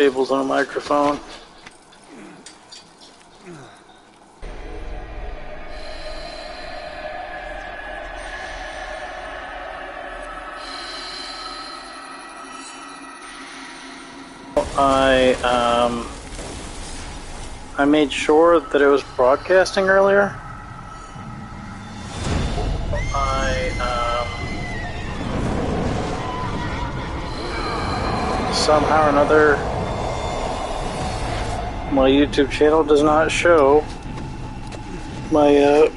Cables on a microphone. I made sure that it was broadcasting earlier. Somehow or another, my YouTube channel does not show my There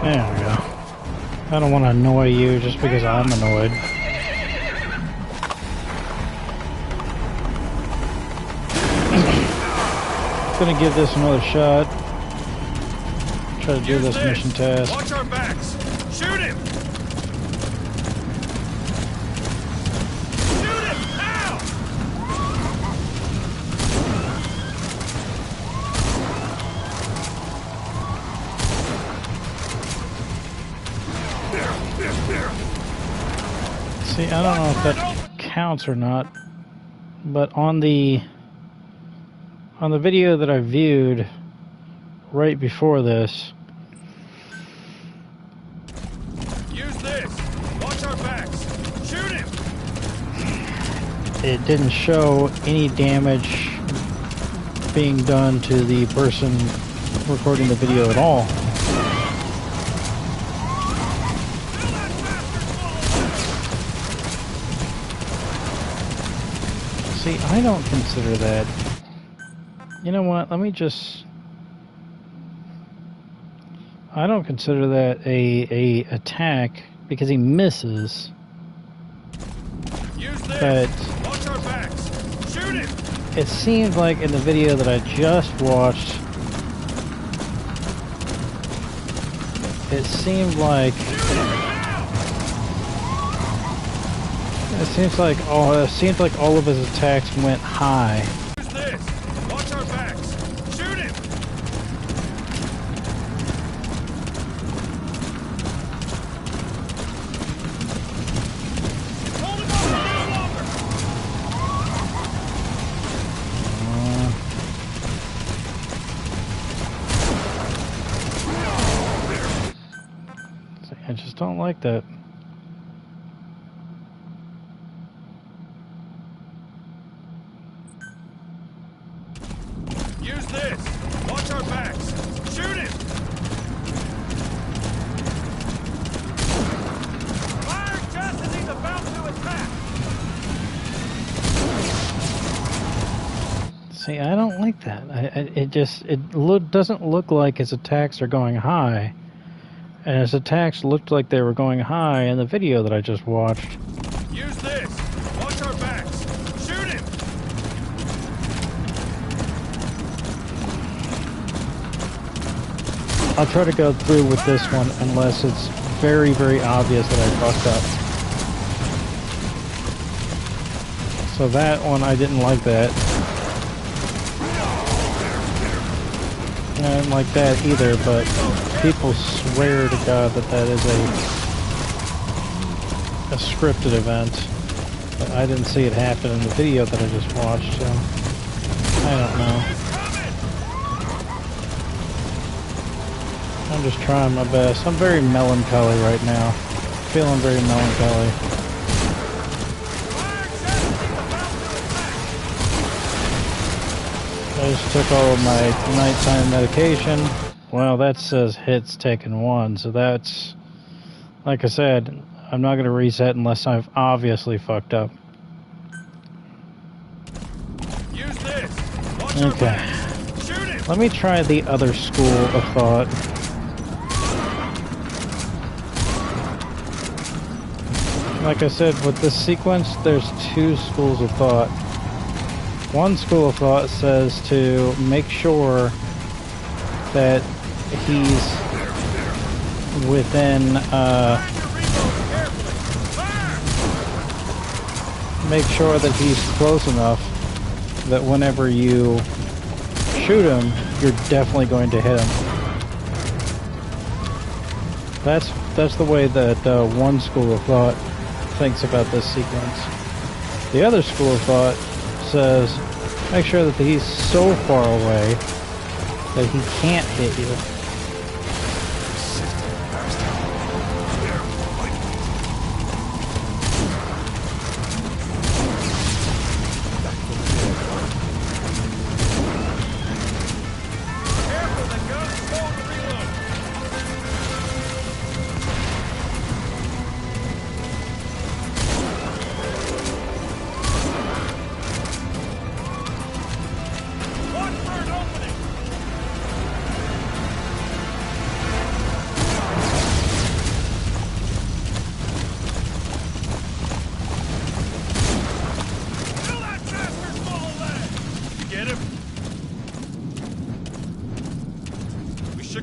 we go. I don't want to annoy you just because I'm annoyed. Gonna give this another shot. Try to do this mission task. Watch our backs. Shoot him! Shoot him! Now! See, I don't know if that counts or not, but on the video that I viewed right before this, Use this. Watch our backs. Shoot him! it didn't show any damage being done to the person recording the video at all. See, I don't consider that. You know what? Let me just. I don't consider that a attack because he misses. Use this. But Watch our backs. Shoot him! it seemed like in the video that I just watched, it seemed like all of his attacks went high. Use this. Watch our backs. Shoot him! Hold him up a little longer. See, I just don't like that. Use this. Watch our backs. Shoot him! Fire just as he's about to attack. See, I don't like that. It doesn't look like his attacks are going high, and his attacks looked like they were going high in the video that I just watched. Use this. Watch our backs. Shoot him! I'll try to go through with this one unless it's very, very obvious that I fucked up. So that one, I didn't like that. And I didn't like that either, but people swear to God that that is a scripted event. But I didn't see it happen in the video that I just watched, so I don't know. I'm just trying my best. I'm very melancholy right now. Feeling very melancholy. I just took all of my nighttime medication. Well, that says hits taken 1, so that's, like I said, I'm not going to reset unless I've obviously fucked up. Use this. Watch our Okay. backs. Shoot him! Let me try the other school of thought. Like I said, with this sequence, there's 2 schools of thought. One school of thought says to make sure that he's within, make sure that he's close enough that whenever you shoot him, you're definitely going to hit him. That's the way that one school of thought thinks about this sequence. The other school of thought says, make sure that he's so far away that he can't hit you.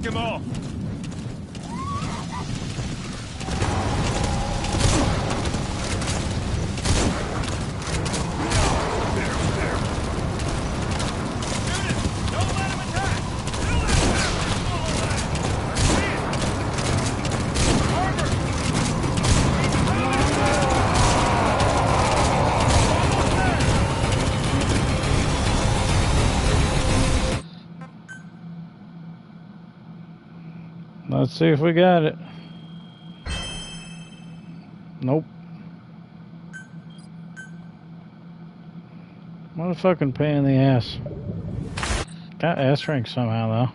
Him off. Let's see if we got it. Nope. What a fucking pain in the ass. Got S rank somehow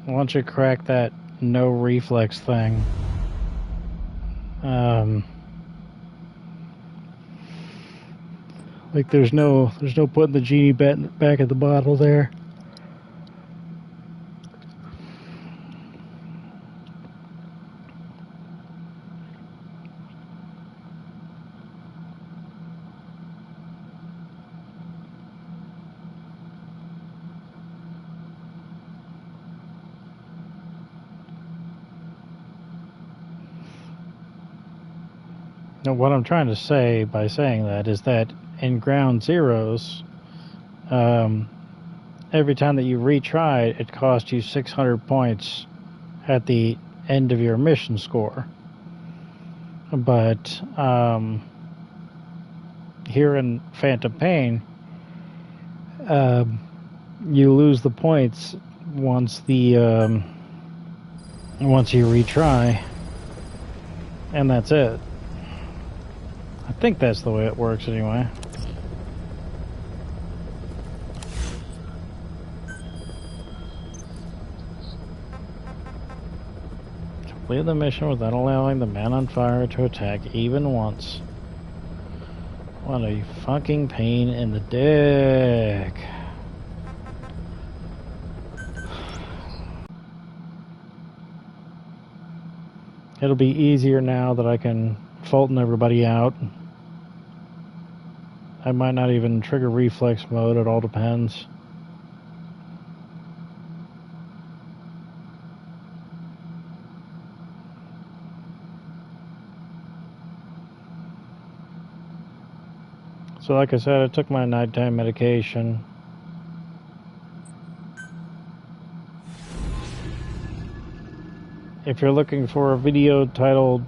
though. Once you crack that no reflex thing, like there's no putting the genie back at the bottle there. Now, what I'm trying to say by saying that is that in Ground Zeroes, every time that you retry, it costs you 600 points at the end of your mission score. But here in Phantom Pain, you lose the points once you retry, and that's it. I think that's the way it works anyway. Complete the mission without allowing the man on fire to attack even once. What a fucking pain in the dick. It'll be easier now that I can Fulton everybody out. I might not even trigger reflex mode, it all depends. So like I said, I took my nighttime medication. If you're looking for a video titled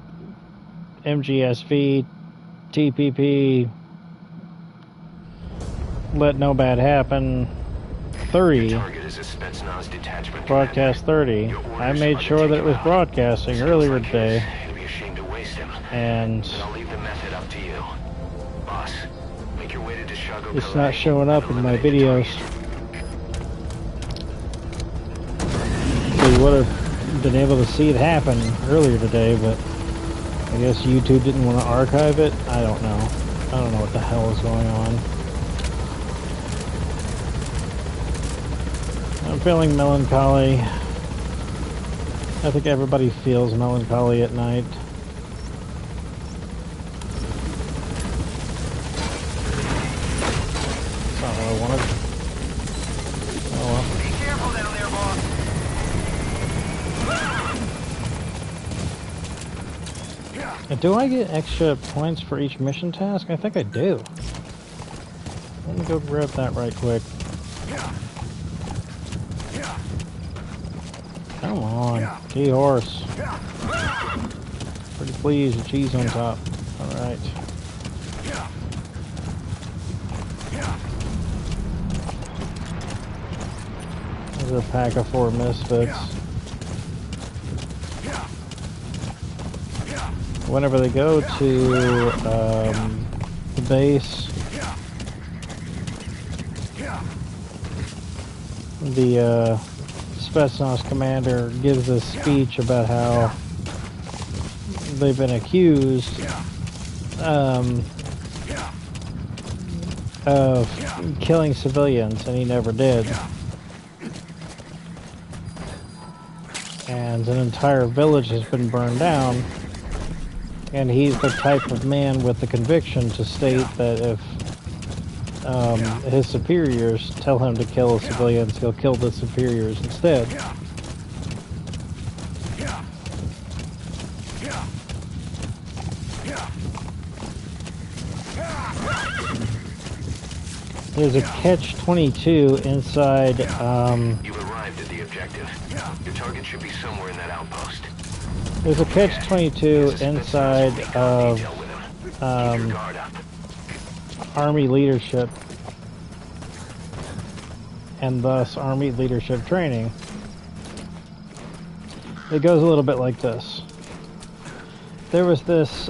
Mgsv TPP Let No Bad Happen 30 broadcast 30, I made sure that it was broadcasting earlier today, and it's not showing up in my videos. So you would have been able to see it happen earlier today, but I guess YouTube didn't want to archive it. I don't know. I don't know what the hell is going on. I'm feeling melancholy. I think everybody feels melancholy at night. That's not what I wanted. Oh well. Be careful down there, boss. Do I get extra points for each mission task? I think I do. Let me go grab that right quick. Come on, T-horse. Pretty pleased with cheese on top. Alright. There's a pack of 4 misfits. Whenever they go to the base, the Spetsnaz commander gives a speech about how they've been accused of killing civilians, and he never did. And an entire village has been burned down, and he's the type of man with the conviction to state that if his superiors tell him to kill civilians, he'll kill the superiors instead. There's a catch-22 inside. You arrived at the objective. Your target should be somewhere in that outpost. There's a catch-22 inside of Army leadership, and thus Army leadership training. It goes a little bit like this. There was this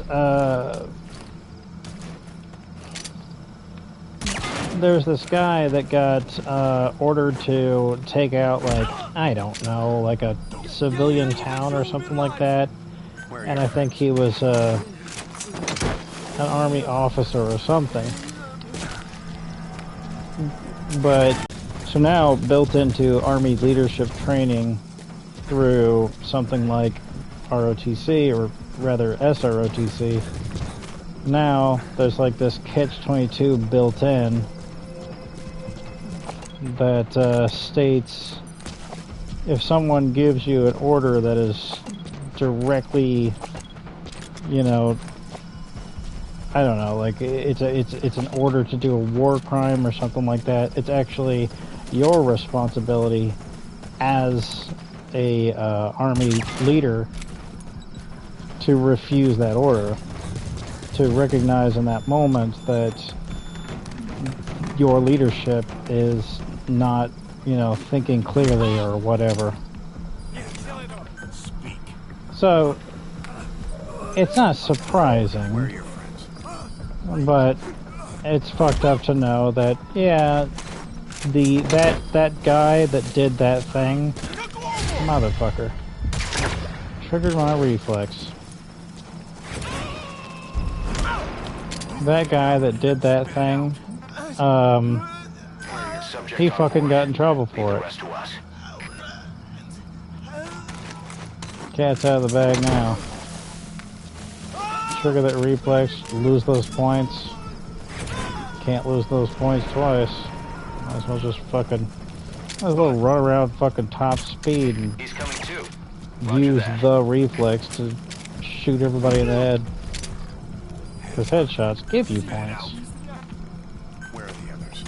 there's this guy that got ordered to take out, like, I don't know, like a civilian town or something like that, and I think he was an army officer or something. But so now, built into Army leadership training through something like ROTC, or rather SROTC, now there's like this catch-22 built in that states if someone gives you an order that is directly, you know, I don't know, like it's an order to do a war crime or something like that, it's actually your responsibility as a army leader to refuse that order, to recognize in that moment that your leadership is not, you know, thinking clearly or whatever. So it's not surprising, but it's fucked up to know that, yeah, that guy that did that thing, motherfucker, triggered my reflex. That guy that did that thing, he fucking got in trouble for it. Cat's out of the bag now. Trigger that reflex, lose those points. Can't lose those points twice. Might as well just fucking, might as well run around fucking top speed and use the reflex to shoot everybody in the head. Because headshots give you points. Where are the others?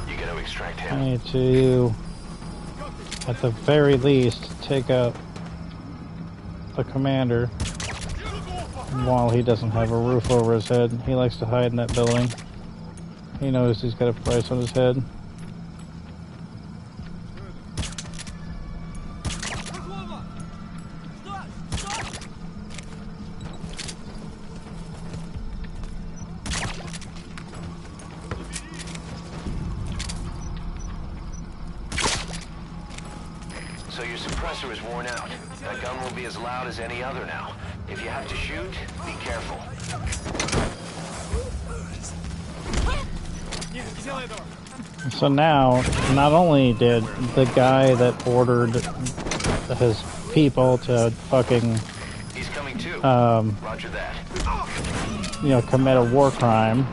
You gotta extract I him. need to, at the very least, take out the commander while he doesn't have a roof over his head. He likes to hide in that building. He knows he's got a price on his head. So your suppressor is worn out. That gun will be as loud as any other now. If you have to shoot, be careful. So now, not only did the guy that ordered his people to fucking, He's coming too. Roger that. you know, commit a war crime,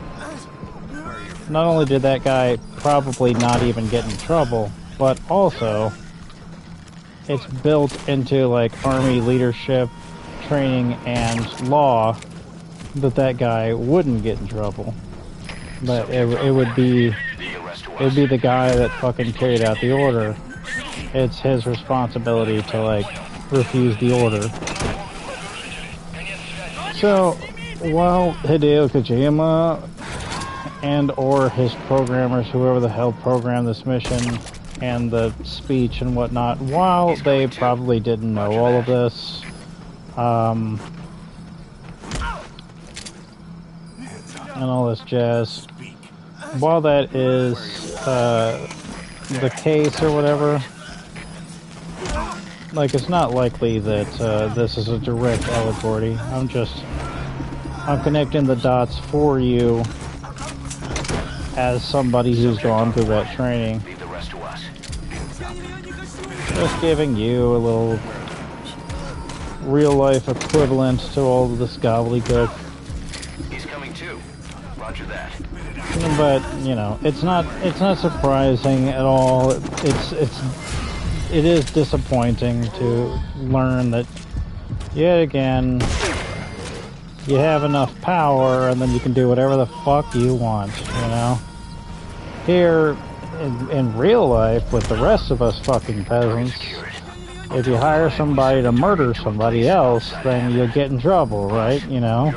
not only did that guy probably not even get in trouble, but also it's built into like Army leadership, training, and law that guy wouldn't get in trouble. But it would be the guy that fucking carried out the order. It's his responsibility to like refuse the order. So while Hideo Kojima and or his programmers, whoever the hell programmed this mission and the speech and whatnot, while they probably didn't know all of this, and all this jazz, while that is the case or whatever, like, it's not likely that this is a direct allegory. I'm connecting the dots for you as somebody who's gone through that training. Just giving you a little real life equivalent to all of this gobbledygook. He's coming too. Roger that. But, you know, it's not surprising at all. It is disappointing to learn that yet again you have enough power and then you can do whatever the fuck you want, you know? Here in real life with the rest of us fucking peasants, if you hire somebody to murder somebody else, then you'll get in trouble, right? You know?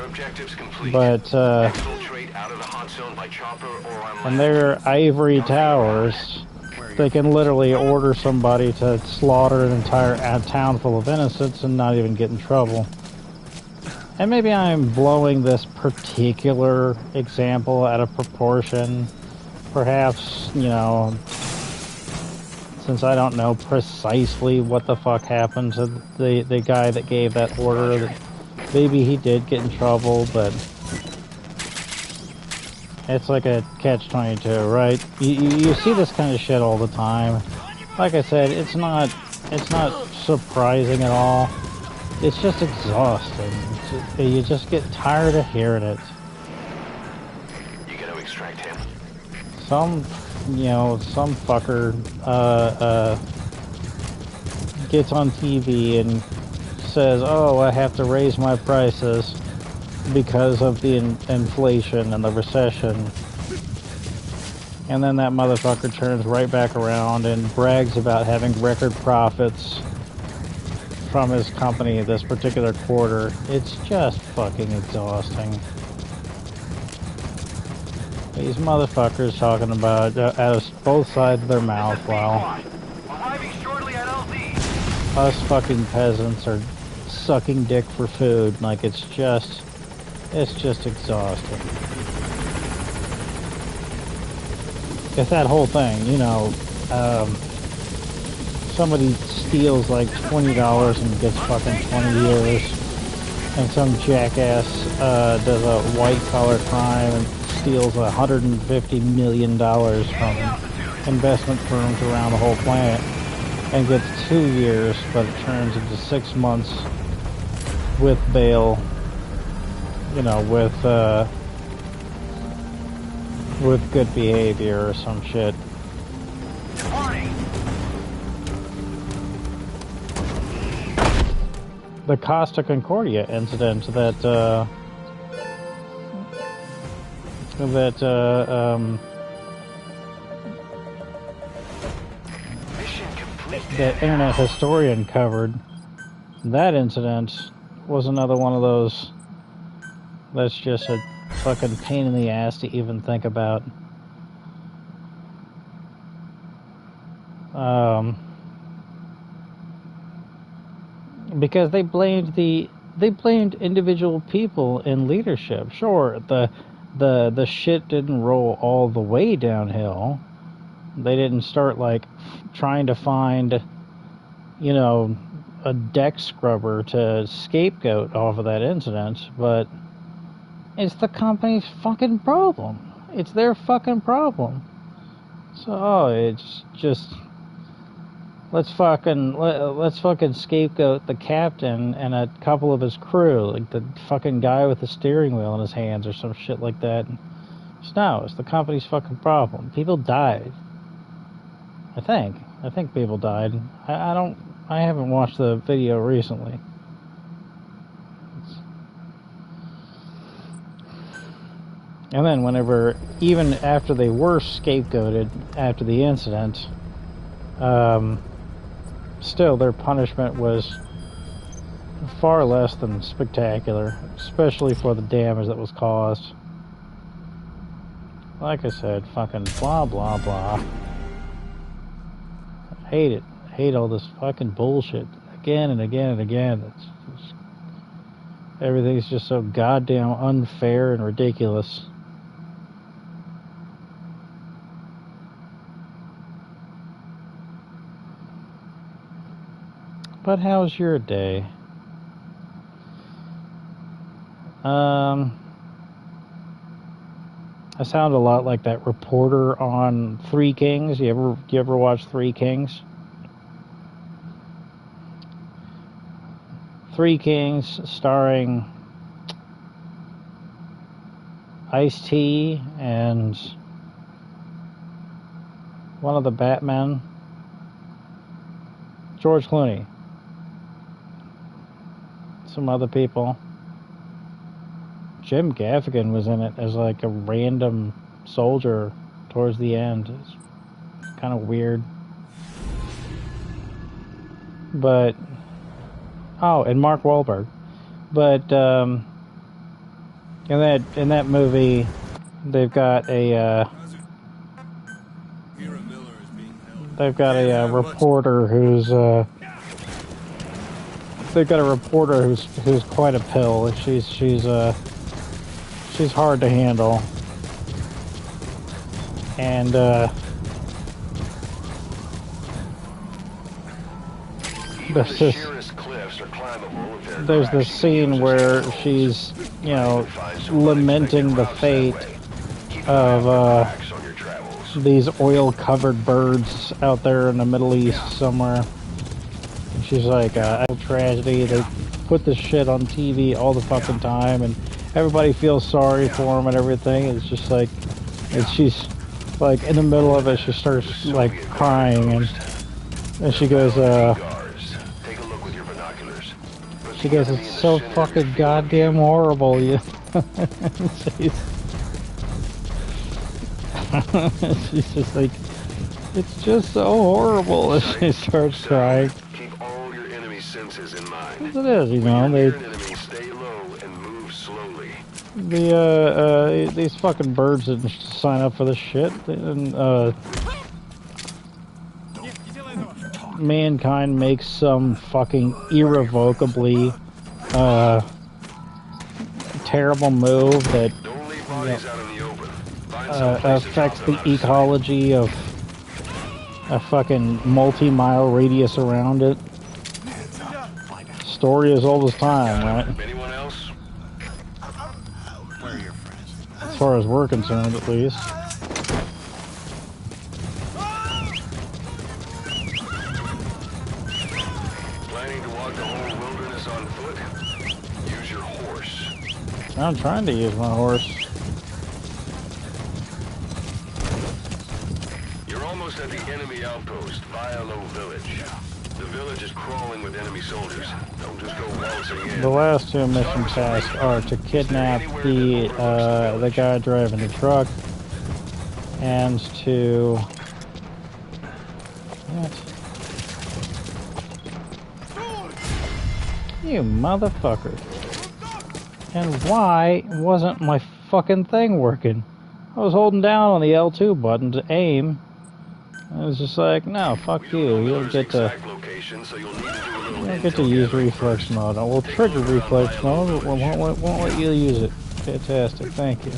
But in their ivory towers, they can literally order somebody to slaughter an entire town full of innocents and not even get in trouble. And maybe I'm blowing this particular example out of proportion. Perhaps, you know, since I don't know precisely what the fuck happened to the guy that gave that order, maybe he did get in trouble, but it's like a catch-22, right? You see this kind of shit all the time. Like I said, it's not surprising at all. It's just exhausting. You just get tired of hearing it. You gotta extract him. Some fucker gets on TV and says, "Oh, I have to raise my prices because of the inflation and the recession." And then that motherfucker turns right back around and brags about having record profits from his company this particular quarter. It's just fucking exhausting. These motherfuckers talking about out of both sides of their mouth while us fucking peasants are sucking dick for food. Like, it's just exhausting. It's that whole thing, you know, somebody steals like $20 and gets fucking 20 years, and some jackass does a white-collar crime and steals $150 million from investment firms around the whole planet and gets 2 years, but it turns into 6 months with bail, you know, with good behavior or some shit. The Costa Concordia incident that Internet Historian covered, that incident was another one of those that's just a fucking pain in the ass to even think about. Because they blamed individual people in leadership. Sure, the shit didn't roll all the way downhill. They didn't start like trying to find, you know, a deck scrubber to scapegoat off of that incident, but it's the company's fucking problem. It's their fucking problem. So it's just let's fucking scapegoat the captain and a couple of his crew, like the fucking guy with the steering wheel in his hands or some shit like that. No, it's the company's fucking problem. People died. I think people died. I don't I haven't watched the video recently. And then whenever, even after they were scapegoated after the incident, still their punishment was far less than spectacular, especially for the damage that was caused. Like I said, fucking blah blah blah. I hate it. I hate all this fucking bullshit again and again and again. Everything's just so goddamn unfair and ridiculous. But how's your day? I sound a lot like that reporter on Three Kings. You ever watch Three Kings? Three Kings, starring Ice-T and one of the Batmen, George Clooney, some other people. Jim Gaffigan was in it as like a random soldier towards the end. It's kind of weird. But oh, and Mark Wahlberg. But in that movie, they've got a reporter who's who's quite a pill. She's hard to handle, and there's this scene where she's, you know, lamenting the fate of these oil-covered birds out there in the Middle East somewhere. And she's like, a tragedy. They put this shit on TV all the fucking time, and everybody feels sorry for them and everything. It's just like, she's like in the middle of it, she starts like crying, and she goes, it's so fucking goddamn horrible. You. She's just like, it's just so horrible. And she starts crying. Keep all your enemy senses in mind. Yes, it is, you know. Stay low and move slowly. These fucking birds didn't sign up for this shit. And mankind makes some fucking irrevocably terrible move that affects the ecology of a fucking multi-mile radius around it. Story as old as time, right? Anyone else? As far as we're concerned, at least. Planning to walk the whole wilderness on foot? Use your horse. I'm trying to use my horse. You're almost at the enemy outpost, Vialo Village. The village is crawling with enemy soldiers. Don't just go waltzing in. The last two mission tasks are to kidnap the guy driving the truck and to... What? You motherfucker. And why wasn't my fucking thing working? I was holding down on the L2 button to aim. I was just like, no, fuck you. You don't get to use reflex mode. We'll trigger reflex mode, but won't let you use it. Fantastic, thank you.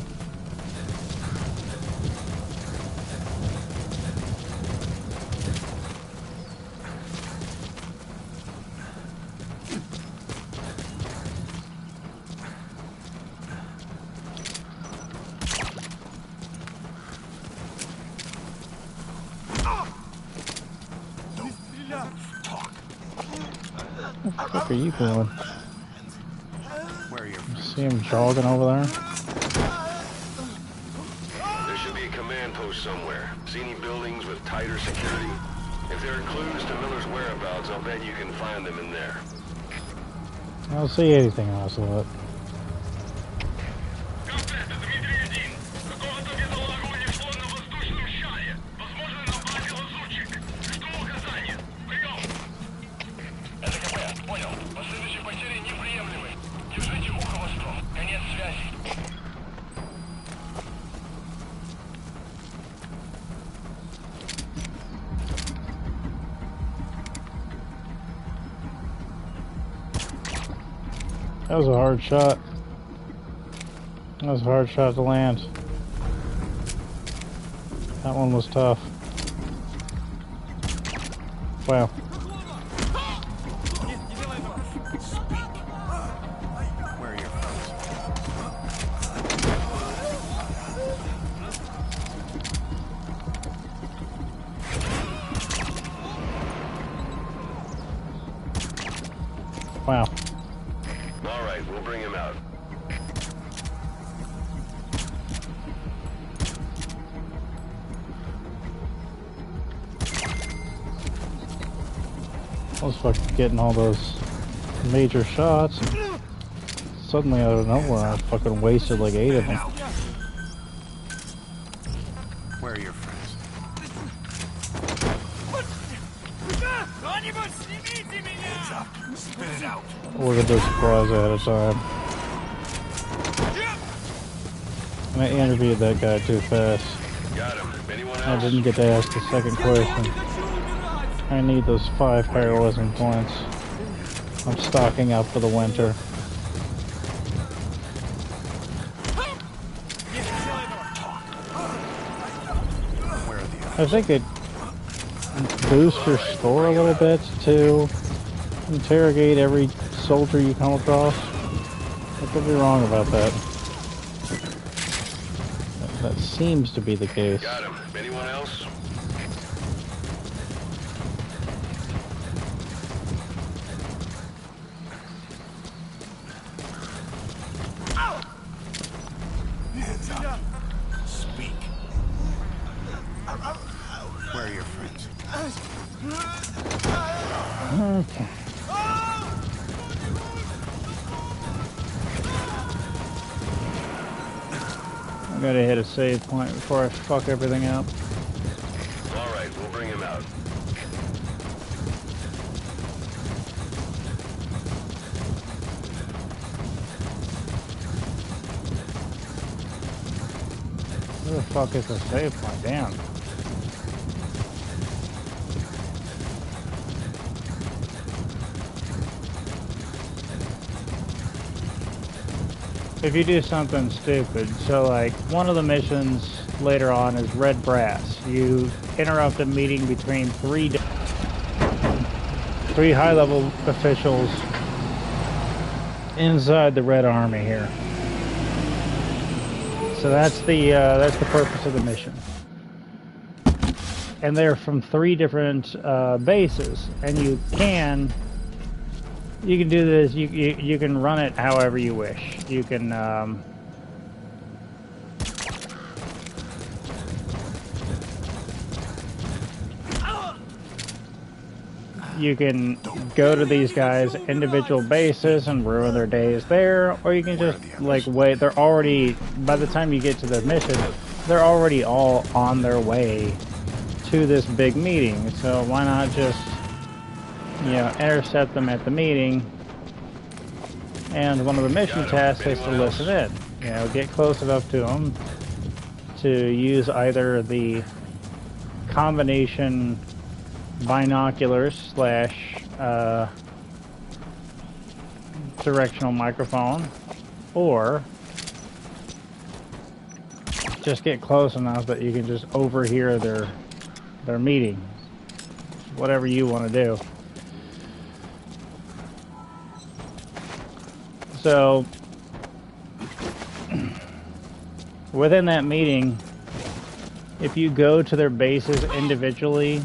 What the fuck are you doing? Where are your See him jogging over there? There should be a command post somewhere. See any buildings with tighter security? If there are clues to Miller's whereabouts, I'll bet you can find them in there. I don't see anything else of it. That was a hard shot. That was a hard shot to land. That one was tough. Wow. Where are your friends? Wow. All right, we'll bring him out. I was fucking getting all those major shots. Suddenly out of nowhere, I fucking wasted like 8 of them. Where are your friends? Spit it out. Look at this surprise ahead of time. And I interviewed that guy too fast. Got him. Anyone else? I didn't get to ask the second question. I need those 5 heroism points. I'm stocking up for the winter. Where are the I think it boosts your score a little bit to interrogate every soldier you come across. I could be wrong about that. That seems to be the case. Got him. Anyone else? hands up? Speak. Where are your friends? Okay. I gotta hit a save point before I fuck everything up. All right, we'll bring him out. Where the fuck is the save point? Damn. If you do something stupid, so like one of the missions later on is red brass. You interrupt a meeting between three high-level officials inside the Red Army here. So that's the purpose of the mission. And they're from 3 different bases, and you can do this. You can run it however you wish. You can go to these guys' individual bases and ruin their days there, or you can just like wait. They're already, by the time you get to the mission, they're already all on their way to this big meeting. So why not just, you know, intercept them at the meeting? And one of the mission tasks is to listen in. You know, get close enough to them to use either the combination binoculars / directional microphone, or just get close enough that you can just overhear their meeting. Whatever you want to do. So within that meeting, if you go to their bases individually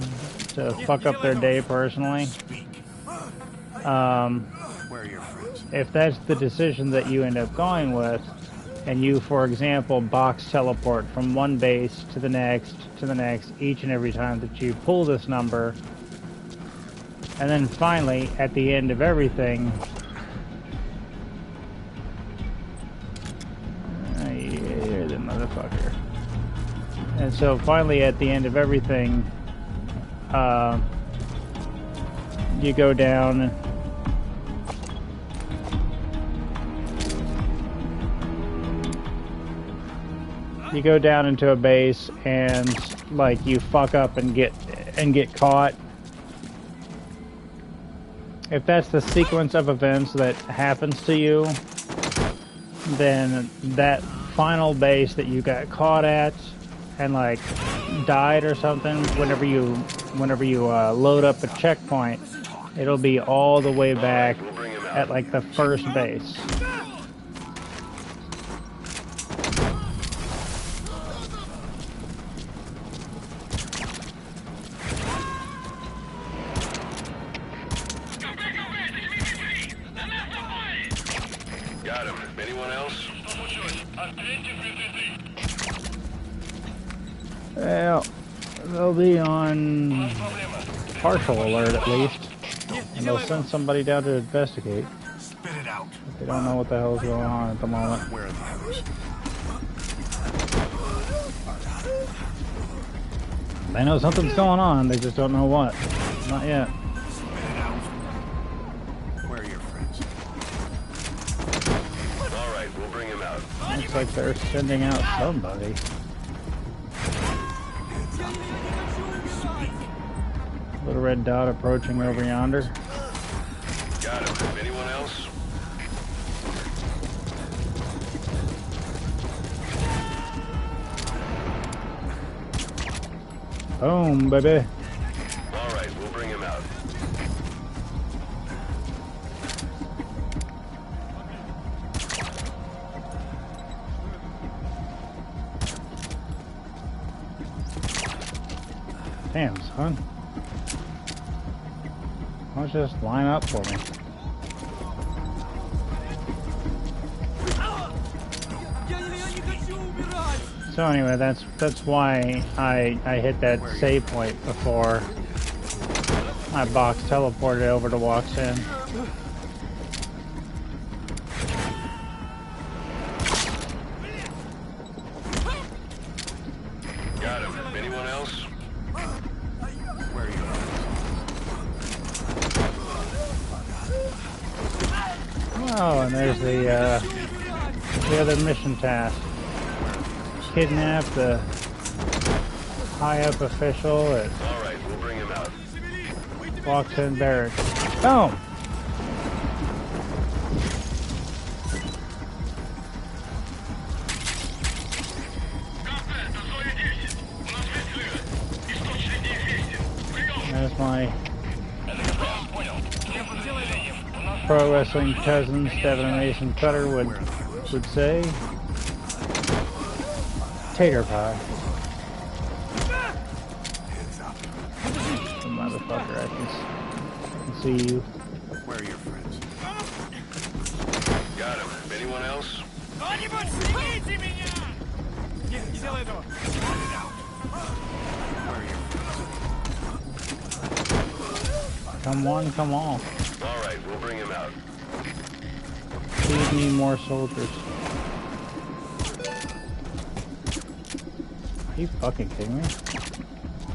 to fuck up their day personally, Where are your friends? if that's the decision that you end up going with, and you, for example, box teleport from one base to the next, each and every time that you pull this number, and then finally, at the end of everything, you're the motherfucker. And so finally, at the end of everything, you go down. You go down into a base and like you fuck up and get caught. If that's the sequence of events that happens to you, then that final base that you got caught at and like died or something, whenever you load up a checkpoint, it'll be all the way back at like the first base. Got him. Anyone else? Well, they'll be on partial alert at least, and they'll send somebody down to investigate. Spit it out. They don't know what the hell's going on at the moment. Where are the others? They know something's going on, they just don't know what. Not yet. Spit it out. Where are your friends? All right, we'll bring him out. Looks like they're sending out somebody. Little red dot approaching over yonder. Got him. Anyone else? Boom, baby. All right, we'll bring him out. Damn, son. Why don't you just line up for me? So anyway, that's why I hit that save point before my box teleported over to walks in. Got him. Anyone else? Where are you? Oh, and there's the other mission task. Kidnap the high-up official at All right, we'll bring him out. walks in barracks. Boom! There's my pro wrestling cousin, Stephen Mason Cutter would say. Tater pie. The motherfucker, I can see you. Where are your friends? Got him. Anyone else? Come on, come on. All right, we'll bring him out. Feed me more soldiers. Are you fucking kidding me?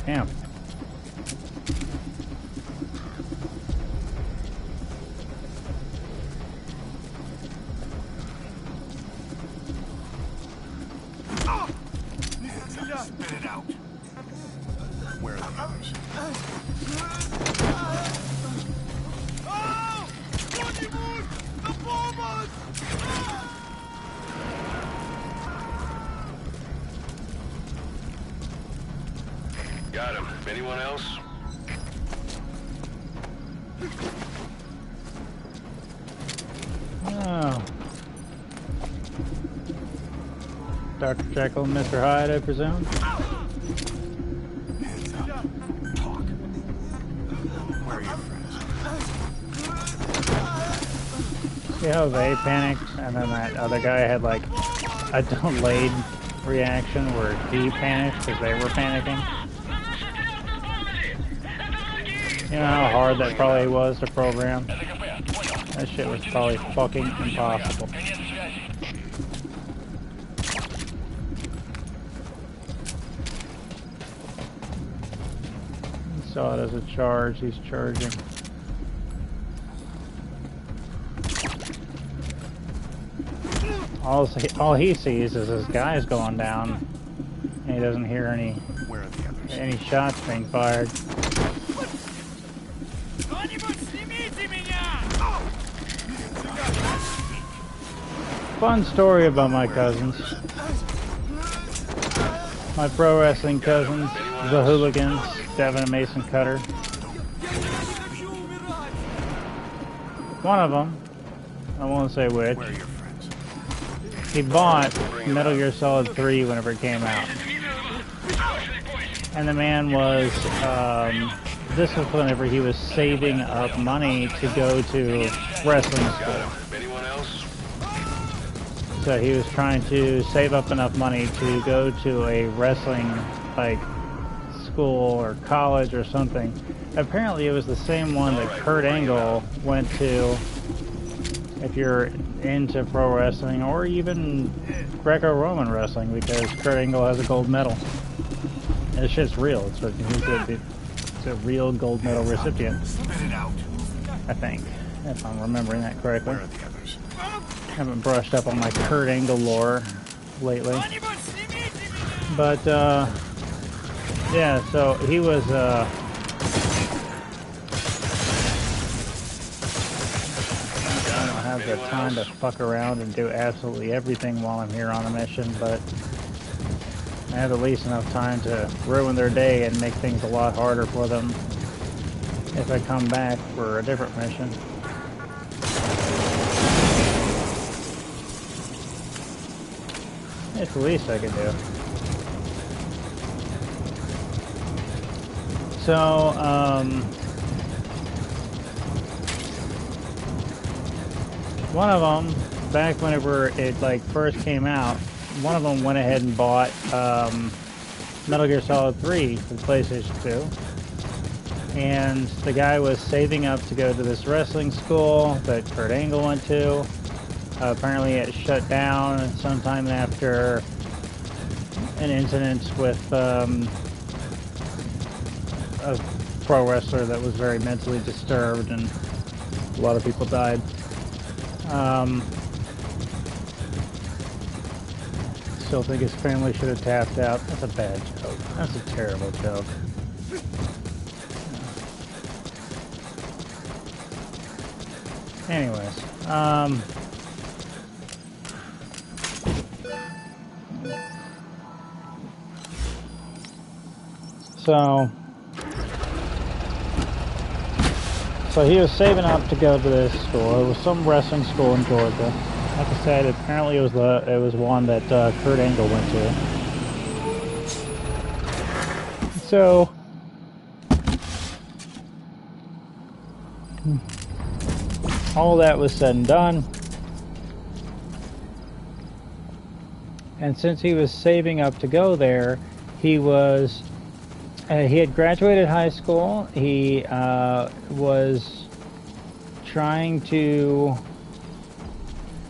Damn. Spit it out. Where are the others? Got him. Anyone else? Oh. Dr. Jekyll and Mr. Hyde, I presume? Hands up. Talk. Where are your friends? See how they panicked and then that other guy had like a delayed reaction where he panicked because they were panicking. You know how hard that probably was to program? That shit was probably fucking impossible. He saw it as a charge, he's charging. All he sees is his guy's going down, and he doesn't hear any shots being fired. Fun story about my cousins. My pro wrestling cousins, the Hooligans, Devin and Mason Cutter. One of them, I won't say which, he bought Metal Gear Solid 3 whenever it came out. And the man was, this was whenever he was saving up money to go to wrestling school. So he was trying to save up enough money to go to a wrestling, like, school or college or something. Apparently it was the same one that Kurt Angle went to, if you're into pro wrestling or even Greco-Roman wrestling, because Kurt Angle has a gold medal. And this shit's real. It's a real gold medal recipient, I think, if I'm remembering that correctly. I haven't brushed up on my Kurt Angle lore lately. But, yeah, so he was, I don't have the time to fuck around and do absolutely everything while I'm here on a mission, but I have at least enough time to ruin their day and make things a lot harder for them if I come back for a different mission. It's the least I could do. So, one of them, back whenever it like first came out, one of them went ahead and bought Metal Gear Solid 3 for the PlayStation 2. And the guy was saving up to go to this wrestling school that Kurt Angle went to. Apparently it shut down sometime after an incident with a pro wrestler that was very mentally disturbed, and a lot of people died. Still think his family should have tapped out. That's a bad joke. That's a terrible joke. Anyways, So he was saving up to go to this school. It was some wrestling school in Georgia. Like I said, apparently it was one that Kurt Angle went to. So all that was said and done, and since he was saving up to go there, he had graduated high school. He was trying to.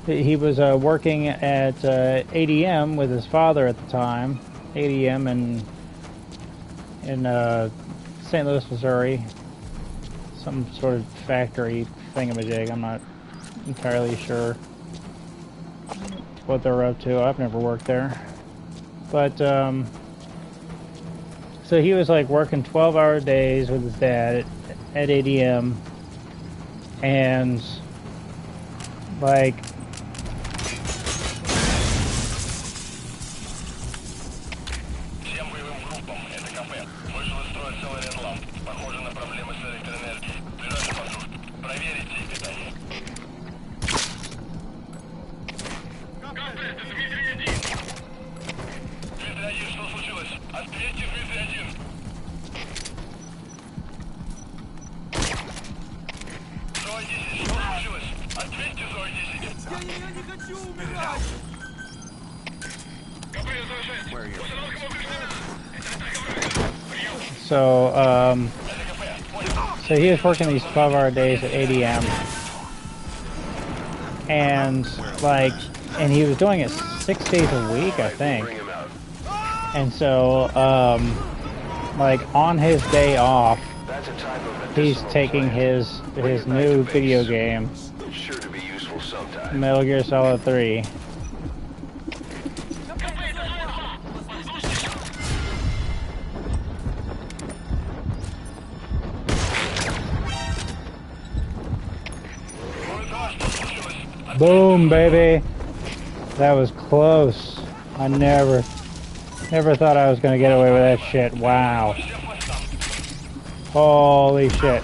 He was working at ADM with his father at the time. ADM in St. Louis, Missouri. Some sort of factory thingamajig. I'm not entirely sure what they're up to. I've never worked there. But, so he was like working 12-hour days with his dad at ADM. And, like, So, so he was working these 12-hour days at 8 a.m. And, like, and he was doing it 6 days a week, I think. And so, like, on his day off, he's taking his new video game, Metal Gear Solid 3. Boom, baby. That was close. I never thought I was gonna get away with that shit. Wow. Holy shit.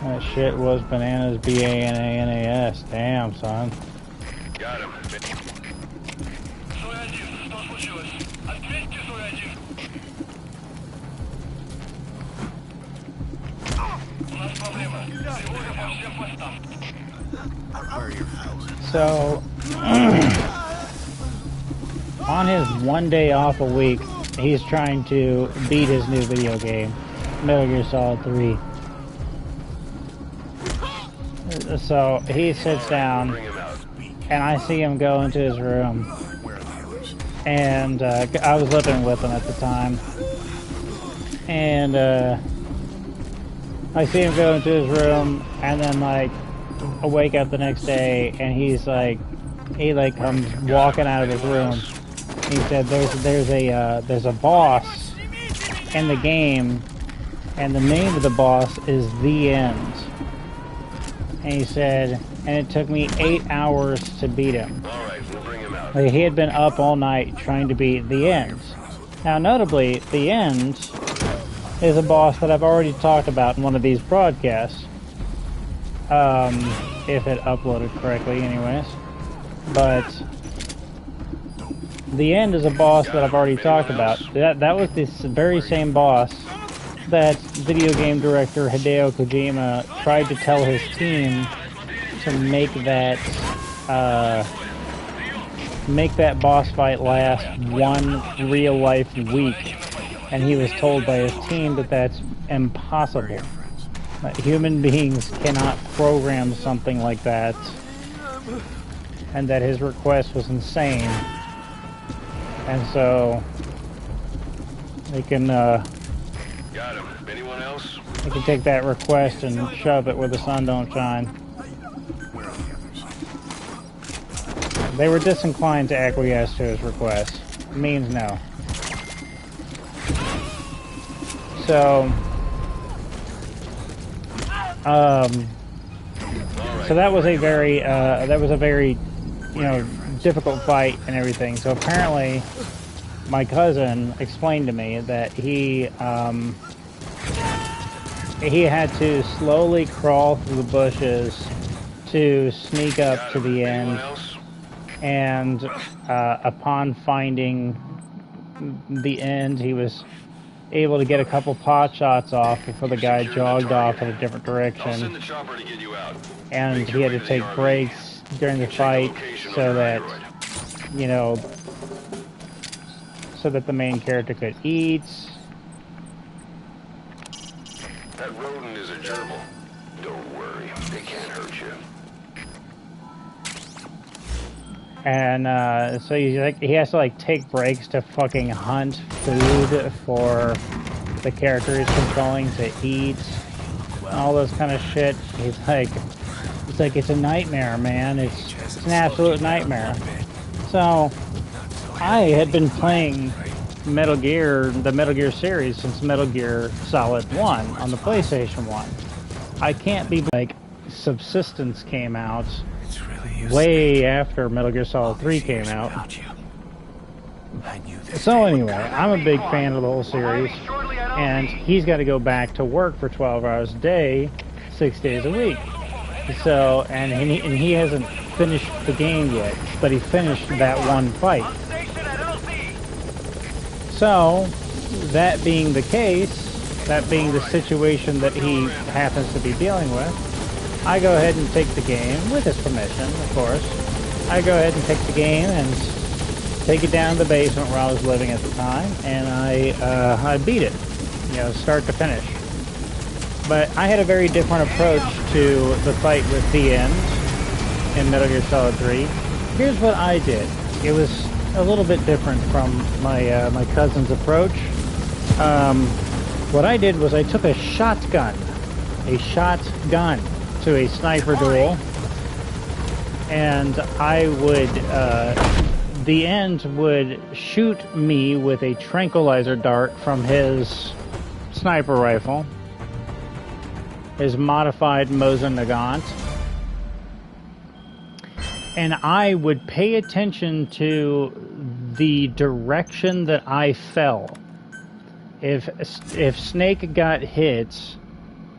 That shit was bananas, B-A-N-A-N-A-S. Damn, son. Got him. So, on his one day off a week, he's trying to beat his new video game, Metal Gear Solid 3. So, he sits down, and I see him go into his room, and I was living with him at the time, and I see him go into his room, and then, like, I wake up the next day, and he's like, he like comes walking out of his room. He said, "There's a boss in the game, and the name of the boss is The End." And he said, and it took me 8 hours to beat him. All right, we'll bring him out. Like, he had been up all night trying to beat The End. Now, notably, The End is a boss that I've already talked about in one of these broadcasts. If it uploaded correctly, anyways. But The End is a boss that I've already talked about. That was this very same boss that video game director Hideo Kojima tried to tell his team to make that boss fight last one real life week, and he was told by his team that that's impossible. That human beings cannot program something like that, and that his request was insane. And so they can Got him. Anyone else? they can take that request and shove it where the sun don't shine. They were disinclined to acquiesce to his request. It means no. So so that was a very you know, difficult fight and everything. So apparently my cousin explained to me that he had to slowly crawl through the bushes to sneak up to the end, and upon finding the end, he was able to get a couple pot shots off before the guy jogged off in a different direction, and he had to take breaks during the fight so that, you know, so that the main character could eat. That rodent is a gerbil. Don't worry, they can't hurt you. And so he has to like take breaks to fucking hunt food for the character he's controlling to eat, and all this kind of shit. It's a nightmare, man. It's an absolute nightmare. So I had been playing the Metal Gear series since Metal Gear Solid 1 on the PlayStation 1. I can't be like, Subsistence came out way after Metal Gear Solid 3 came out. So anyway, I'm a big fan of the whole series, and he's got to go back to work for 12 hours a day, 6 days a week. So, and he hasn't finished the game yet, but he finished that one fight. So, that being the case, that being the situation that he happens to be dealing with, I go ahead and take the game, with his permission, of course. I go ahead and take the game and take it down to the basement where I was living at the time, and I beat it, you know, start to finish. But I had a very different approach to the fight with the end in Metal Gear Solid 3. Here's what I did. It was a little bit different from my my cousin's approach. What I did was I took a shotgun to a sniper duel, and I would, the end would shoot me with a tranquilizer dart from his sniper rifle, his modified Mosin Nagant, and I would pay attention to the direction that I fell. If Snake got hit,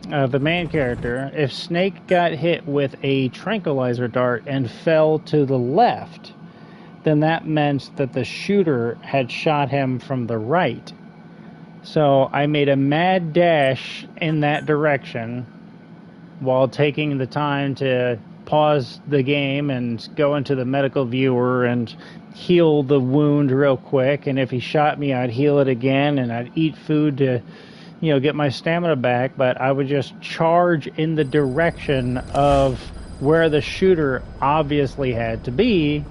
the main character, if Snake got hit with a tranquilizer dart and fell to the left, then that meant that the shooter had shot him from the right. So I made a mad dash in that direction while taking the time to pause the game and go into the medical viewer and heal the wound real quick. And if he shot me, I'd heal it again, and I'd eat food to, you know, get my stamina back. But I would just charge in the direction of where the shooter obviously had to be.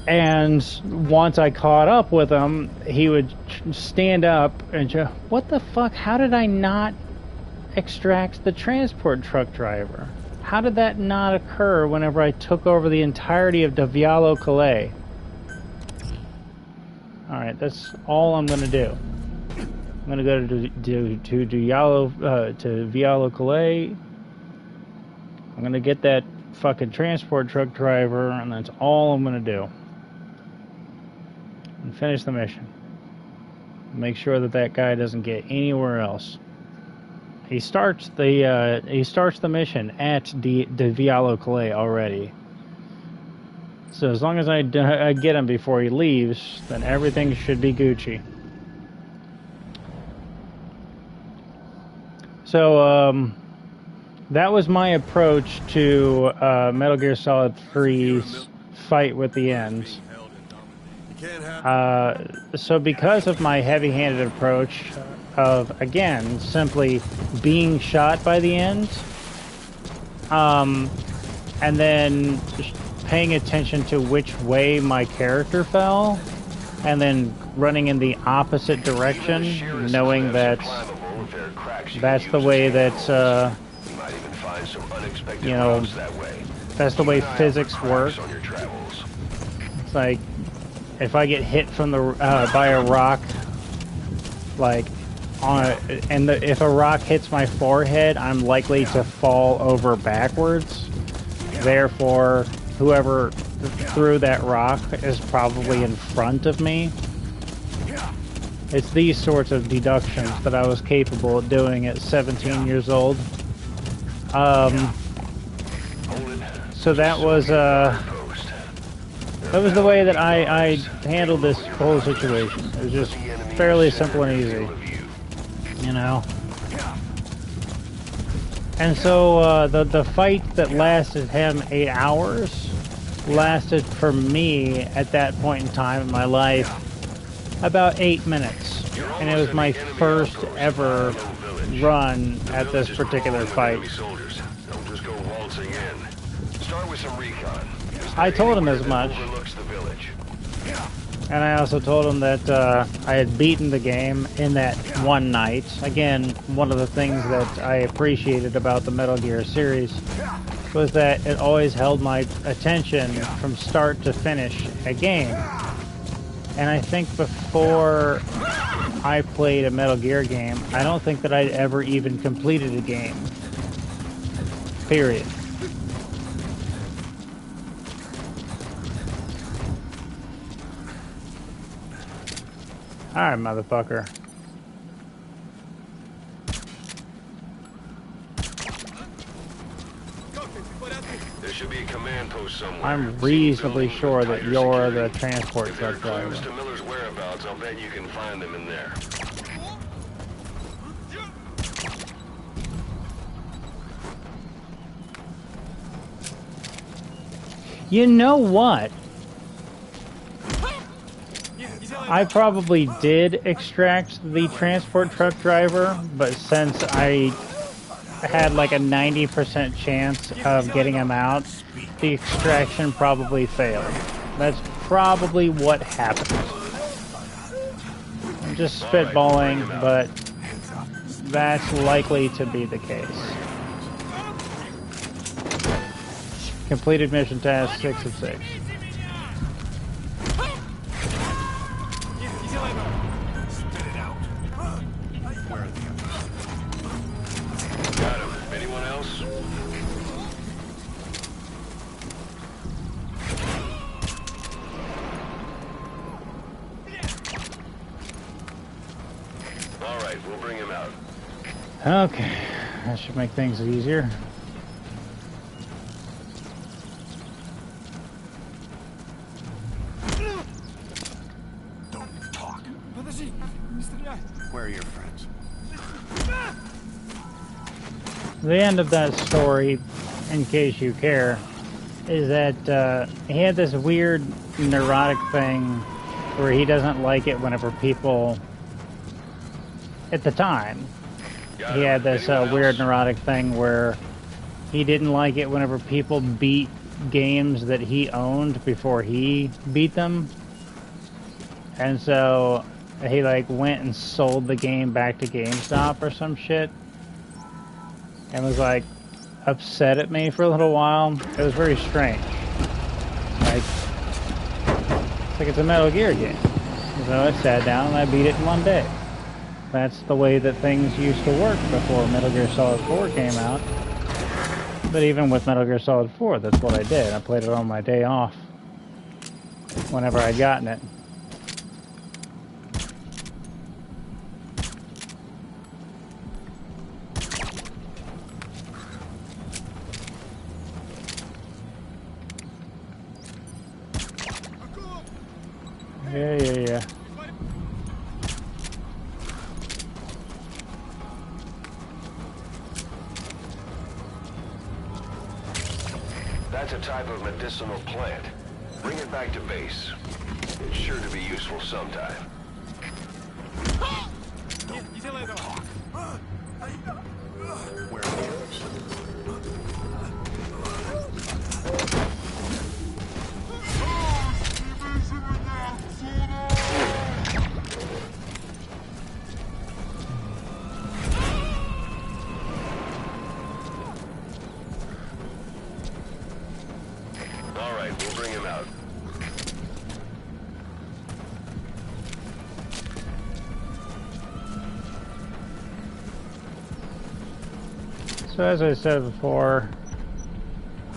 And once I caught up with him, he would stand up and just, what the fuck? How did I not extract the transport truck driver? How did that not occur whenever I took over the entirety of Diallo Calais? Alright, that's all I'm going to do. I'm going to go to Diallo Calais. I'm going to get that fucking transport truck driver, and that's all I'm going to do. And finish the mission. Make sure that that guy doesn't get anywhere else. He starts the mission at Diallo Calais already. So as long as I get him before he leaves, then everything should be Gucci. So that was my approach to Metal Gear Solid 3's fight with the end. So because of my heavy-handed approach of, again, simply being shot by the end, and then paying attention to which way my character fell, and then running in the opposite direction, knowing that that's the way that, you know, that's the way physics work. It's like, if I get hit from the by a rock, like if a rock hits my forehead, I'm likely to fall over backwards. Therefore, whoever threw that rock is probably in front of me. It's these sorts of deductions that I was capable of doing at 17 years old. So that was the way that I handled this whole situation. It was just fairly simple and easy, you know. And so the fight that lasted him 8 hours lasted for me at that point in time in my life about 8 minutes, and it was my first ever run at this particular fight. I told him as much, and I also told him that I had beaten the game in that one night. Again, one of the things that I appreciated about the Metal Gear series was that it always held my attention from start to finish a game. And I think before I played a Metal Gear game, I don't think that I'd ever even completed a game. Period. Alright, motherfucker. There should be a command post somewhere. I'm reasonably Building sure with that tighter you're the security. transport If there are truck driver. clues to Miller's whereabouts, I'll bet you can find them in there. You know what? I probably did extract the transport truck driver, but since I had like a 90% chance of getting him out, the extraction probably failed. That's probably what happened. I'm just spitballing, but that's likely to be the case. Completed mission task 6 of 6. Got him. Anyone else? All right, we'll bring him out. Okay, that should make things easier. Don't talk. Where are your friends? The end of that story, in case you care, is that he had this weird neurotic thing where he doesn't like it whenever people, at the time, he had this weird neurotic thing where he didn't like it whenever people beat games that he owned before he beat them. And so he like went and sold the game back to GameStop or some shit. And was like upset at me for a little while. It was very strange. Like, it's like it's a Metal Gear game. So I sat down and I beat it in one day. That's the way that things used to work before Metal Gear Solid 4 came out. But even with Metal Gear Solid 4, that's what I did. I played it on my day off. Whenever I'd gotten it. Yeah. That's a type of medicinal plant. Bring it back to base. It's sure to be useful sometime. Where are the others? All right, we'll bring him out. So as I said before,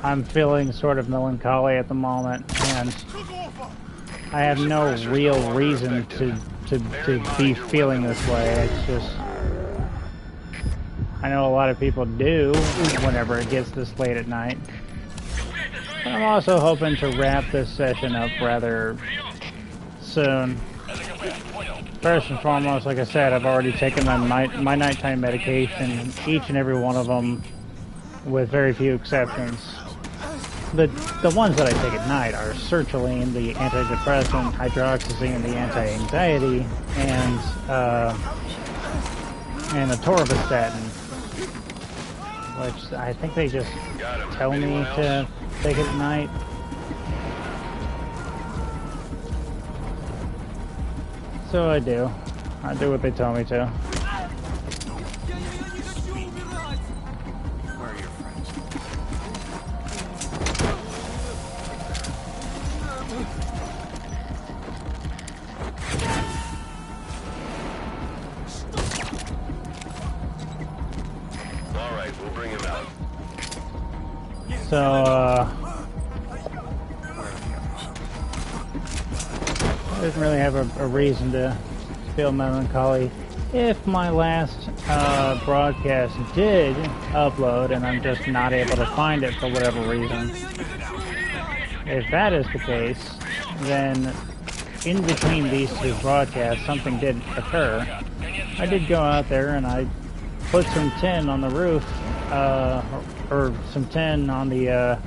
I'm feeling sort of melancholy at the moment, and I have no real reason to be feeling this way. It's just, I know a lot of people do whenever it gets this late at night. But I'm also hoping to wrap this session up rather soon. First and foremost, like I said, I've already taken my nighttime medication, each and every one of them, with very few exceptions. The ones that I take at night are sertraline, the antidepressant, hydroxyzine, the anti-anxiety, and atorvastatin, which I think they just tell me to take it at night. So I do. I do what they tell me to. Where are your friends? All right, we'll bring him out. So, I didn't really have a reason to feel melancholy. If my last broadcast did upload and I'm just not able to find it for whatever reason, if that is the case, then in between these two broadcasts, something did occur. I did go out there and I put some tin on the roof, or some tin on the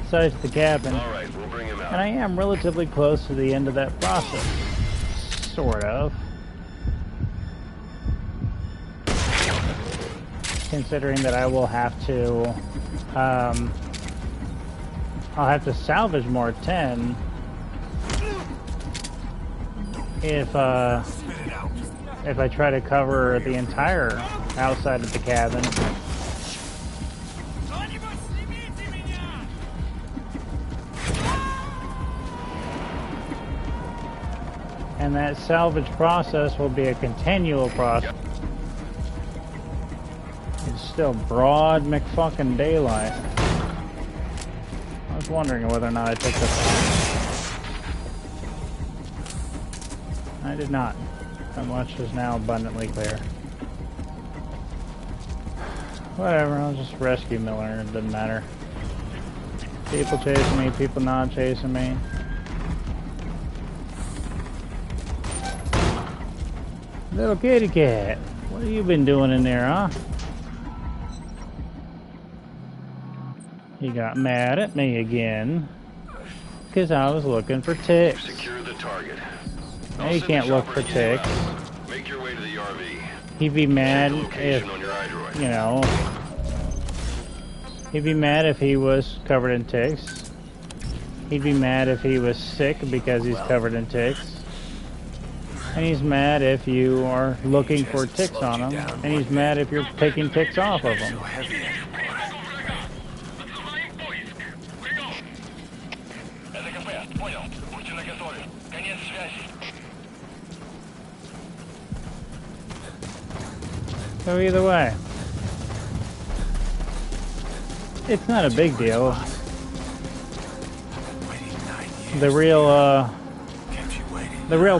sides of the cabin. All right, we'll bring him out. And I am relatively close to the end of that process. Sort of. Considering that I will have to, I'll have to salvage more tin if I try to cover the entire outside of the cabin. And that salvage process will be a continual process. It's still broad McFucking daylight. I was wondering whether or not I took this off. I did not. That much is now abundantly clear. Whatever, I'll just rescue Miller. It doesn't matter. People chasing me, people not chasing me. Little kitty cat, what have you been doing in there, huh? He got mad at me again because I was looking for ticks. Secure the target. Now you can't look for ticks. Make your way to the RV. He'd be mad if, On your iDroid. you know, he'd be mad if he was covered in ticks. He'd be mad if he was sick because he's covered in ticks. And he's mad if you are looking for ticks on him. And he's mad if you're taking ticks off of him. So either way, it's not a big deal. The real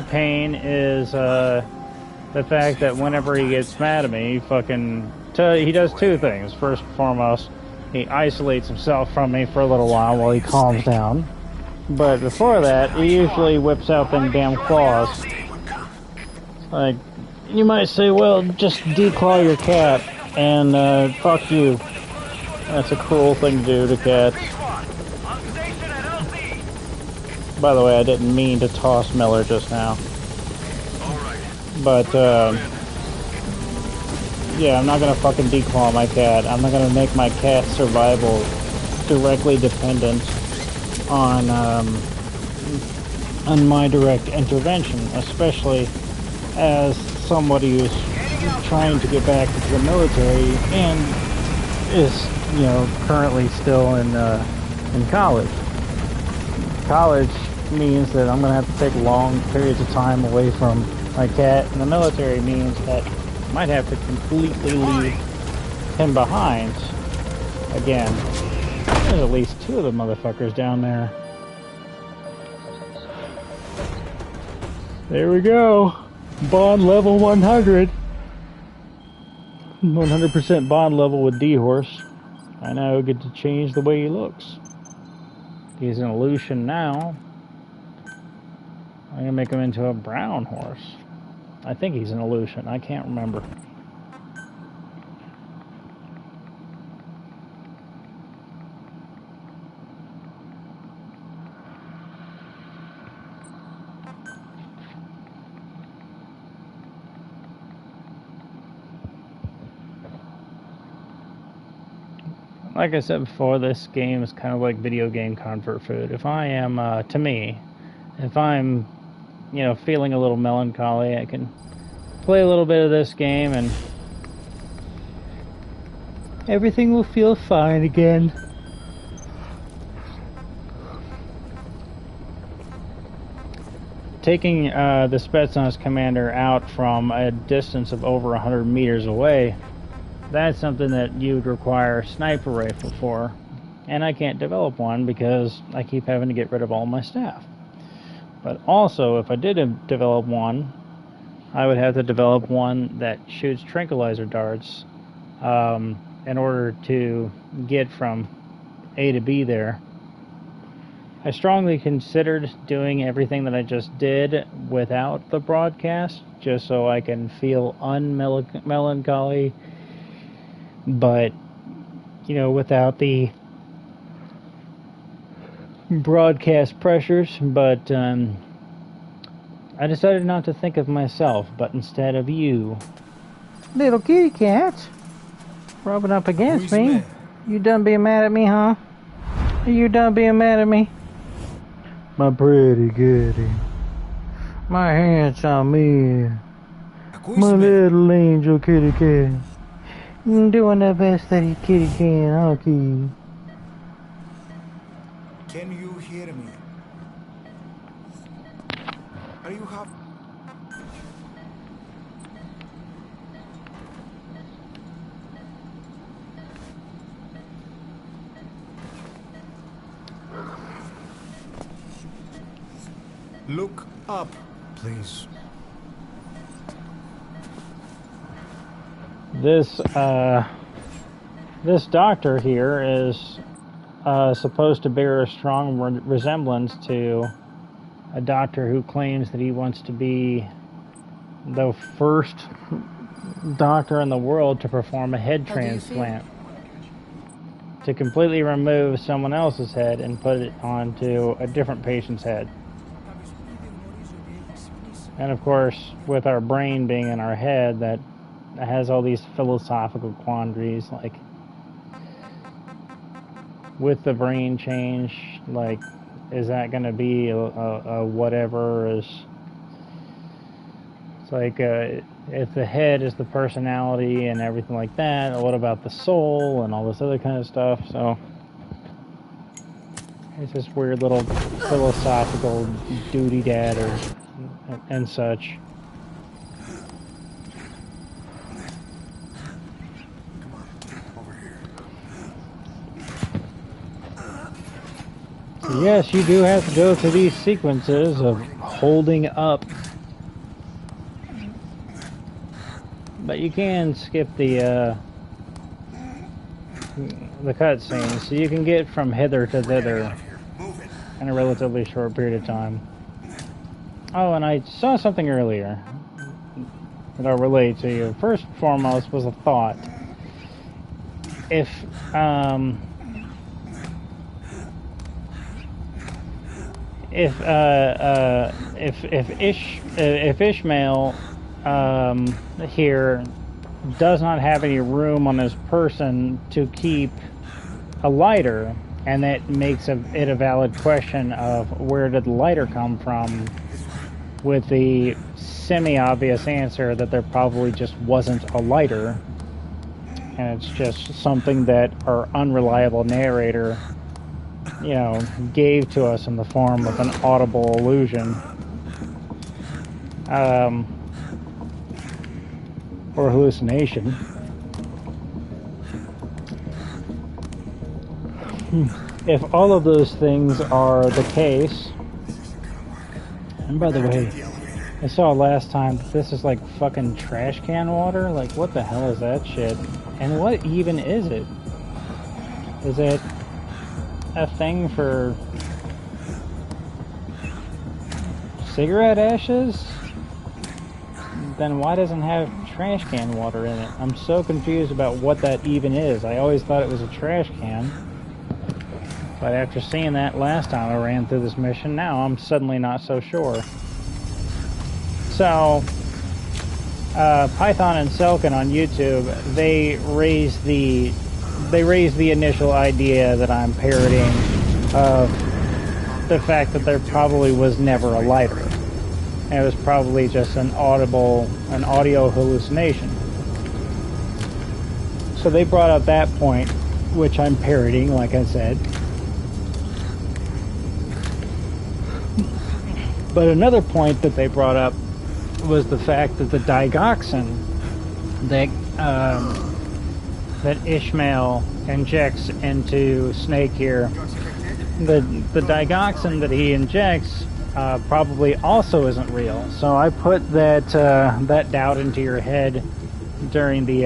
pain is the fact that whenever he gets mad at me, he does two things. First and foremost, he isolates himself from me for a little while he calms down. But before that, he usually whips out them damn claws. Like, you might say, well, just declaw your cat and fuck you. That's a cruel thing to do to cats. By the way, I didn't mean to toss Miller just now. But, yeah, I'm not gonna fucking declaw my cat. I'm not gonna make my cat's survival directly dependent on my direct intervention, especially as somebody who's trying to get back into the military and is, you know, currently still in college. College means that I'm going to have to take long periods of time away from my cat, and the military means that I might have to completely leave him behind. Again, there's at least two of the motherfuckers down there. There we go. Bond level 100. 100% bond level with D-Horse. I now get to change the way he looks. He's an Aleutian now. I'm gonna make him into a brown horse. I think he's an Aleutian. I can't remember. Like I said before, this game is kind of like video game comfort food. If I am, to me, if I'm, you know, feeling a little melancholy, I can play a little bit of this game and everything will feel fine again. Taking the Spetsnaz commander out from a distance of over 100 meters away, that's something that you'd require a sniper rifle for, and I can't develop one because I keep having to get rid of all my staff. But also, if I did develop one, I would have to develop one that shoots tranquilizer darts in order to get from A to B there. I strongly considered doing everything that I just did without the broadcast, just so I can feel unmelancholy, but, you know, without the broadcast pressures. But I decided not to think of myself, but instead of you. Little kitty cats rubbing up against me. Mgsv. You done being mad at me, huh? You done being mad at me? My pretty kitty. My handsome me. My little angel kitty cat. Doing the best that he kitty can, huh, kitty? Can you hear me? Are you happy? Look up, please. This doctor here is supposed to bear a strong resemblance to a doctor who claims that he wants to be the first doctor in the world to perform a head transplant, to completely remove someone else's head and put it onto a different patient's head. And of course, with our brain being in our head, that has all these philosophical quandaries, like, with the brain change, like, is that going to be a whatever? It's like, if the head is the personality and everything like that, what about the soul and all this other kind of stuff? So it's this weird little philosophical duty dad and such. Yes, you do have to go through these sequences of holding up, but you can skip the cutscenes, so you can get from hither to thither in a relatively short period of time. Oh, and I saw something earlier that I'll relate to you. First and foremost was a thought. If Ishmael here does not have any room on his person to keep a lighter, and that makes it a valid question of where did the lighter come from, with the semi-obvious answer that there probably just wasn't a lighter, and it's just something that our unreliable narrator, you know, gave to us in the form of an audible illusion, or hallucination. If all of those things are the case, and by the way, I saw last time that this is like fucking trash can water. Like, what the hell is that shit? And what even is it? Is it a thing for cigarette ashes? Then why doesn't it have trash can water in it? I'm so confused about what that even is. I always thought it was a trash can, but after seeing that last time I ran through this mission, now I'm suddenly not so sure. So Python and Selkin on YouTube, they raised the initial idea that I'm parroting of the fact that there probably was never a lighter. And it was probably just an audio hallucination. So they brought up that point, which I'm parroting, like I said. But another point that they brought up was the fact that the digoxin that Ishmael injects into Snake here, the digoxin that he injects probably also isn't real. So I put that doubt into your head during the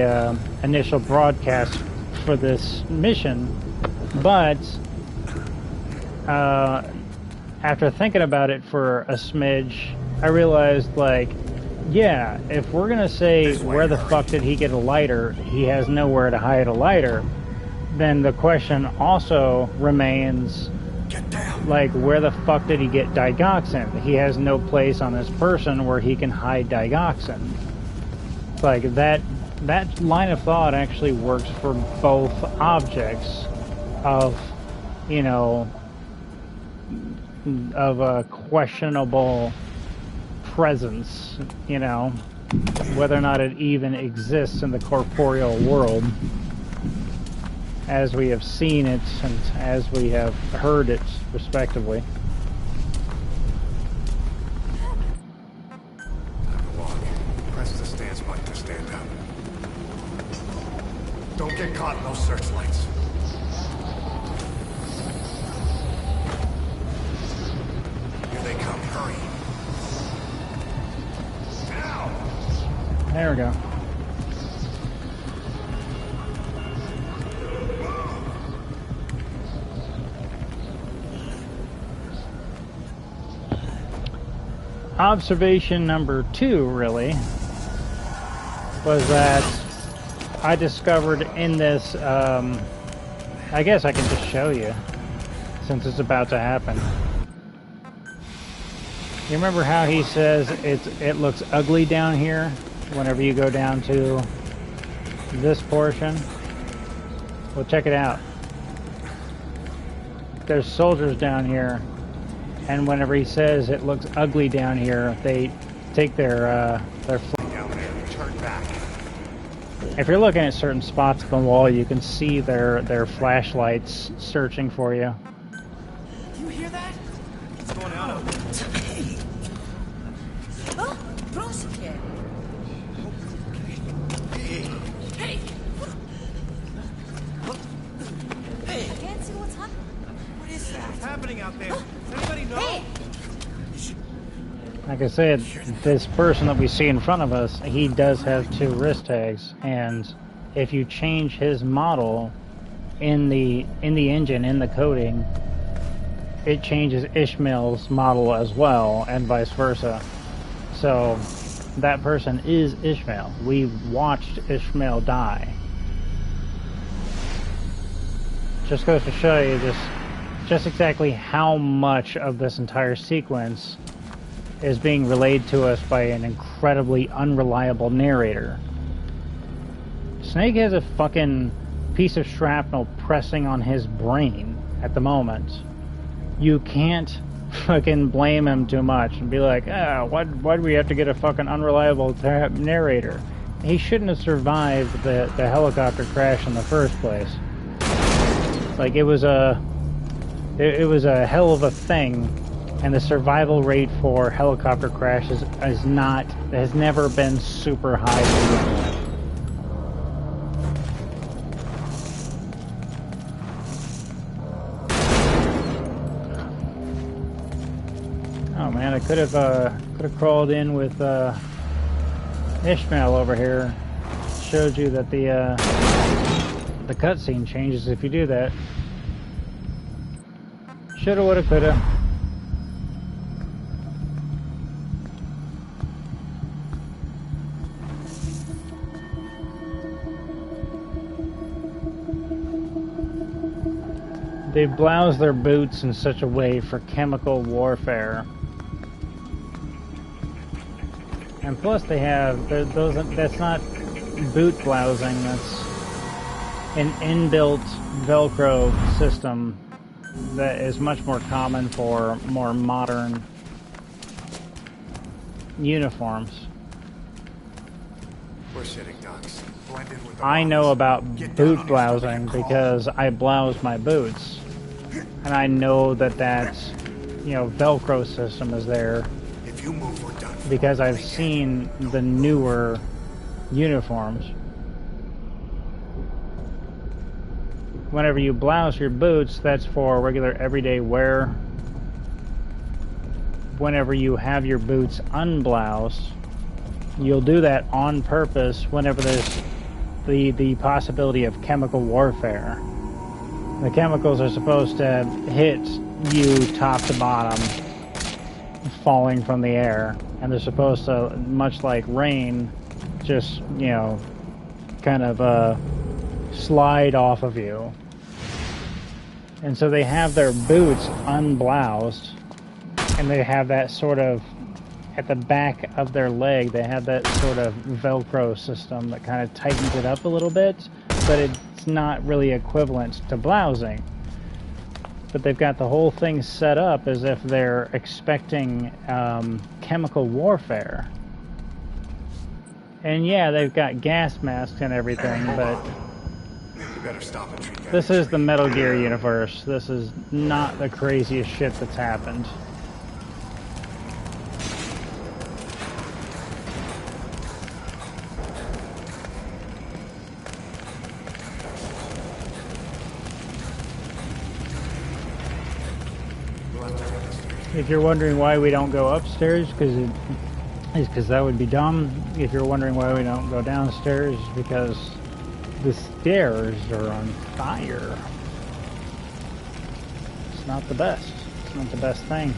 initial broadcast for this mission, but after thinking about it for a smidge, I realized, like, yeah, if we're gonna say where the fuck did he get a lighter, he has nowhere to hide a lighter, then the question also remains, like, where the fuck did he get digoxin? He has no place on this person where he can hide digoxin. It's like, that line of thought actually works for both objects of, you know, of a questionable presence, you know, whether or not it even exists in the corporeal world as we have seen it and as we have heard it, respectively. Walk. Press the stance button to stand up. Don't get caught in those searchlights. Here they come. Hurry. Now! There we go. Observation number 2, really, was that I discovered in this, I guess I can just show you, since it's about to happen. You remember how he says it looks ugly down here whenever you go down to this portion? Well, check it out. There's soldiers down here, and whenever he says it looks ugly down here, they take their Down there. Turn back. if you're looking at certain spots on the wall, you can see their flashlights searching for you. You hear that? What's going on? Oh, Prosuke. Hey! Hey! I can't see what's happening. What is that? What's happening out there? Does anybody know? Hey! Like I said, this person that we see in front of us, he does have 2 wrist tags, and if you change his model in the engine, in the coding, it changes Ishmael's model as well, and vice versa. So that person is Ishmael. We watched Ishmael die. Just goes to show you just exactly how much of this entire sequence is being relayed to us by an incredibly unreliable narrator. Snake has a fucking piece of shrapnel pressing on his brain at the moment. You can't fucking blame him too much and be like, why do we have to get a fucking unreliable narrator? He shouldn't have survived the helicopter crash in the first place. Like, it was a hell of a thing. And the survival rate for helicopter crashes has never been super high to begin with. Oh man, I could have crawled in with Ishmael over here. Showed you that the cutscene changes if you do that. Shoulda, woulda, coulda. They blouse their boots in such a way for chemical warfare. And plus they have, that's not boot blousing, that's an inbuilt Velcro system that is much more common for more modern uniforms. We're sitting ducks. Blend in with the I know bombs. about Get down boot on your stomach blousing and crawl. because I blouse my boots. And I know that Velcro system is there If you move, we're done. because I've seen the newer uniforms. Whenever you blouse your boots, that's for regular everyday wear. Whenever you have your boots unbloused, you'll do that on purpose whenever there's the possibility of chemical warfare. The chemicals are supposed to hit you top to bottom falling from the air, and they're supposed to, much like rain, just, you know, kind of slide off of you. And so they have their boots unbloused, and they have that sort of, at the back of their leg, they have that sort of Velcro system that kind of tightens it up a little bit, but it's not really equivalent to blousing. But they've got the whole thing set up as if they're expecting chemical warfare. And yeah, they've got gas masks and everything, but You better stop and treat that. this is the Metal Gear universe. This is not the craziest shit that's happened. If you're wondering why we don't go upstairs, because that would be dumb. If you're wondering why we don't go downstairs, it's because the stairs are on fire. It's not the best. It's not the best thing.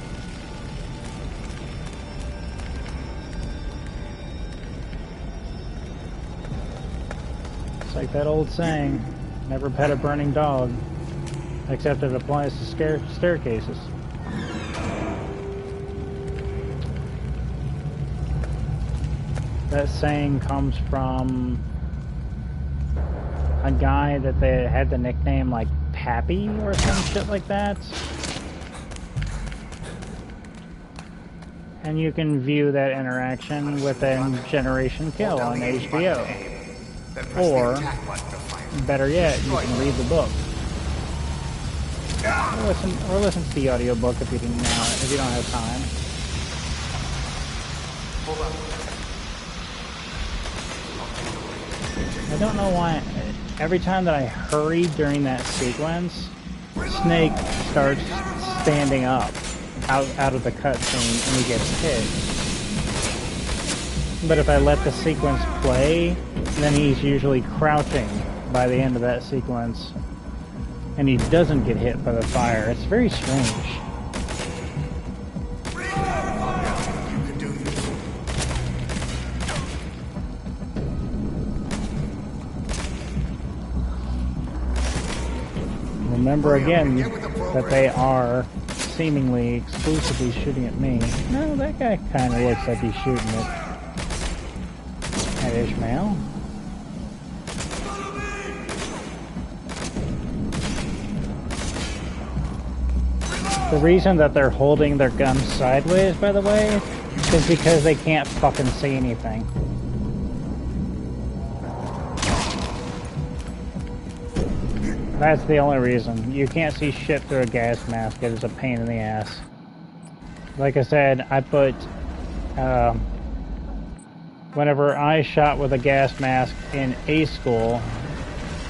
It's like that old saying, never pet a burning dog, except it applies to staircases. That saying comes from a guy that they had the nickname like Pappy or some shit like that. And you can view that interaction within Generation Kill on HBO. Or, better yet, you can read the book. Or listen to the audiobook if you don't have time. Hold on. I don't know why, every time that I hurry during that sequence, Snake starts standing up out of the cutscene and he gets hit. But if I let the sequence play, then he's usually crouching by the end of that sequence and he doesn't get hit by the fire. It's very strange. Remember again that they are seemingly exclusively shooting at me. No, that guy kind of looks like he's shooting at Ishmael. The reason that they're holding their guns sideways, by the way, is because they can't fucking see anything. That's the only reason. You can't see shit through a gas mask. It is a pain in the ass. Like I said, I put... whenever I shot with a gas mask in A school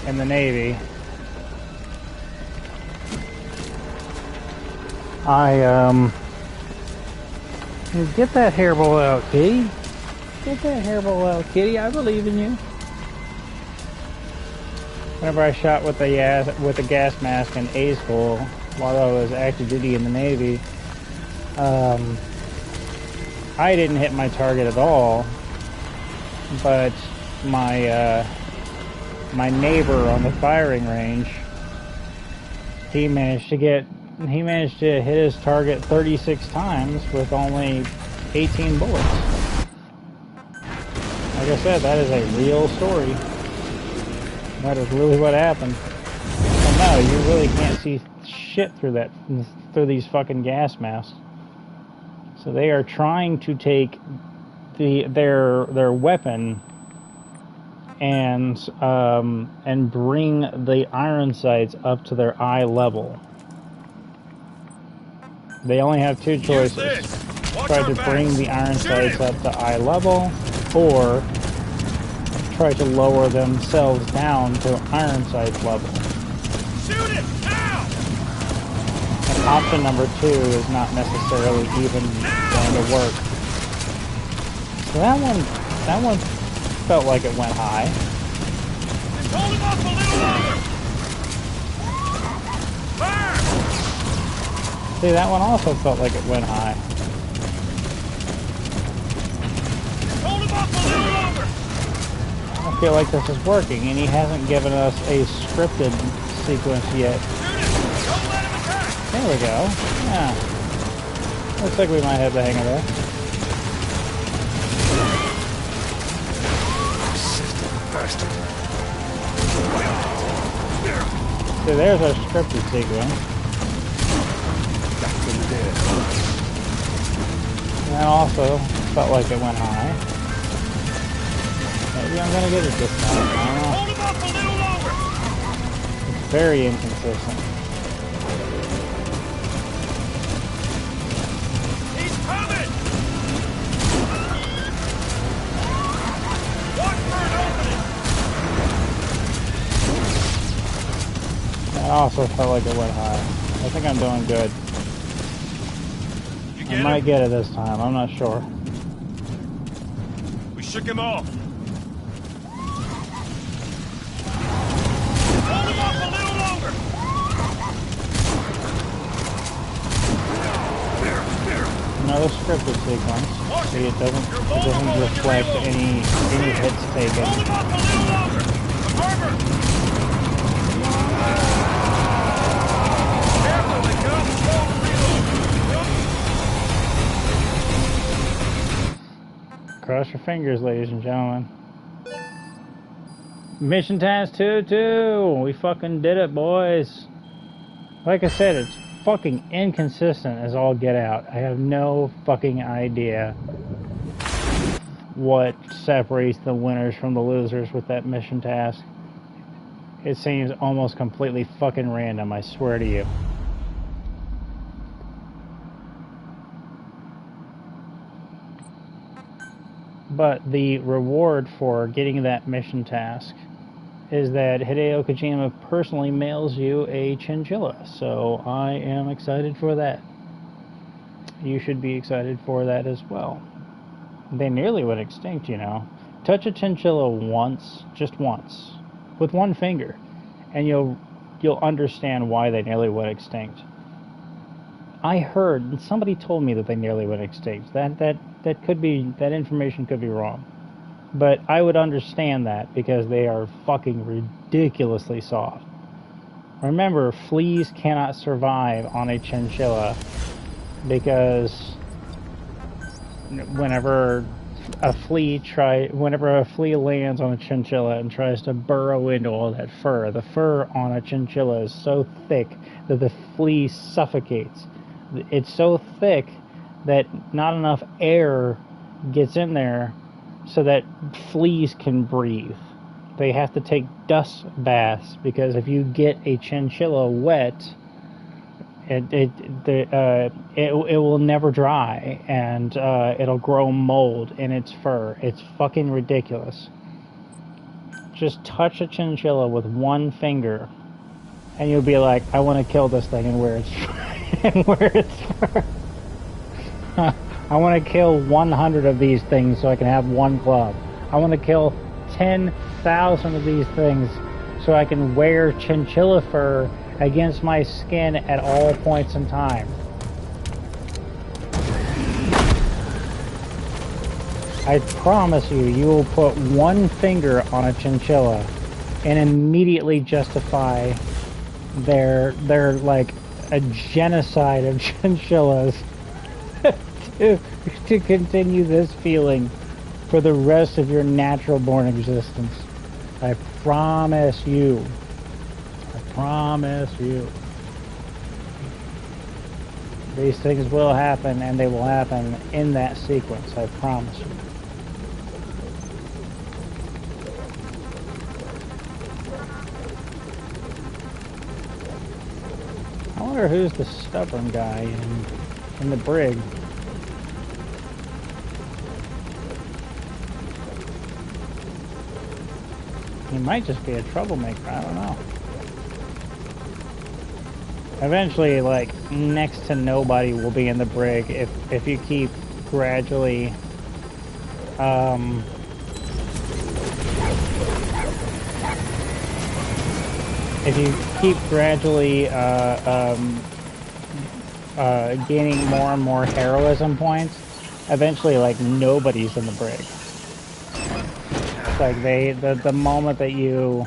in the Navy, get that hairball out, kitty. Get that hairball out, kitty. I believe in you. Whenever I shot with a gas mask in A school while I was active duty in the Navy, I didn't hit my target at all, but my neighbor on the firing range, he managed to hit his target 36 times with only 18 bullets. Like I said, that is a real story. That is really what happened. But no, you really can't see shit through these fucking gas masks. So they are trying to take their weapon and bring the iron sights up to their eye level. They only have two choices: try to bring the iron sights up to eye level, or try to lower themselves down to iron sights level. Shoot it now! And option number 2 is not necessarily even going to work. So that one felt like it went high. Just hold him up a little longer! Fire! See, that one also felt like it went high. Hold him up a little longer! I feel like this is working, and he hasn't given us a scripted sequence yet. Shoot him! Don't let him attack! There we go. Yeah. Looks like we might have the hang of this. Bastard. So there's our scripted sequence. And that also felt like it went high. Maybe I'm gonna get it this time. I don't know. Hold him up a little longer! It's very inconsistent. He's coming! Watch for an opening! That also felt like it went high. I think I'm doing good. You I get might him? get it this time. I'm not sure. We shook him off. Hold him up a little longer! Another scripted sequence. See, it doesn't reflect any hits Hold taken. him up a little longer! Confirmer! Careful, they come! Slow reload! Cross your fingers, ladies and gentlemen. Mission task 2-2. We fucking did it, boys. Like I said, it's fucking inconsistent as all get out. I have no fucking idea what separates the winners from the losers with that mission task. It seems almost completely fucking random, I swear to you. But the reward for getting that mission task is that Hideo Kojima personally mails you a chinchilla. So I am excited for that. You should be excited for that as well. They nearly went extinct, you know. Touch a chinchilla once, just once, with one finger, and you'll understand why they nearly went extinct. I heard, somebody told me that they nearly went extinct. That could be, that information could be wrong. But I would understand that because they are fucking ridiculously soft. Remember, fleas cannot survive on a chinchilla because whenever a flea lands on a chinchilla and tries to burrow into all that fur, the fur on a chinchilla is so thick that the flea suffocates. It's so thick that not enough air gets in there so that fleas can breathe. They have to take dust baths because if you get a chinchilla wet, it will never dry, and it'll grow mold in its fur. It's fucking ridiculous. Just touch a chinchilla with one finger, and you'll be like, I want to kill this thing and wear its and wear its fur. I want to kill 100 of these things so I can have one glove. I want to kill 10,000 of these things so I can wear chinchilla fur against my skin at all points in time. I promise you, you will put one finger on a chinchilla and immediately justify their like a genocide of chinchillas to continue this feeling for the rest of your natural born existence. I promise you. I promise you. These things will happen, and they will happen in that sequence. I promise you. I wonder who's the stubborn guy in the brig. He might just be a troublemaker, I don't know. Eventually, like, next to nobody will be in the brig if you keep gradually, gaining more and more heroism points, eventually, like, nobody's in the brig. It's like the moment that you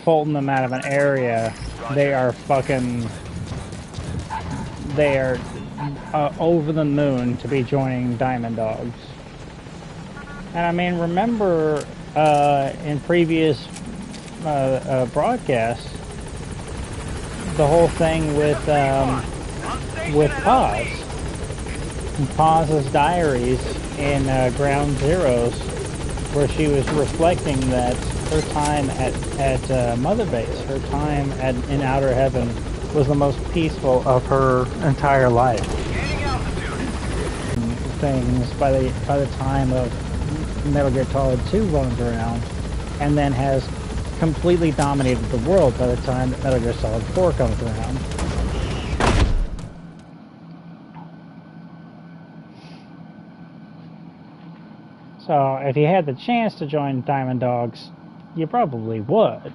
Fulton them out of an area, they are over the moon to be joining Diamond Dogs. And I mean, remember in previous broadcasts, the whole thing with Paz's diaries in Ground Zeroes, where she was reflecting that her time at Mother Base, her time in Outer Heaven, was the most peaceful of her entire life. Things by the time of Metal Gear Solid 2 runs around, and then has completely dominated the world by the time that Metal Gear Solid 4 comes around. So if you had the chance to join Diamond Dogs, you probably would.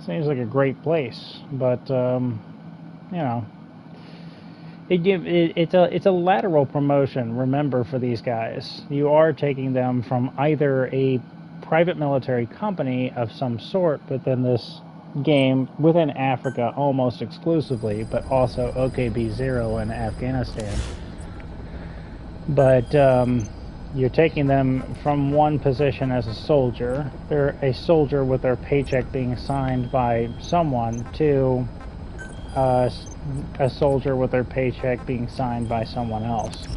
Seems like a great place, but you know, it's a lateral promotion. Remember, for these guys, you are taking them from either a private military company of some sort within this game, within Africa almost exclusively, but also OKB-0 in Afghanistan. But you're taking them from one position as a soldier. They're a soldier with their paycheck being signed by someone, to a soldier with their paycheck being signed by someone else.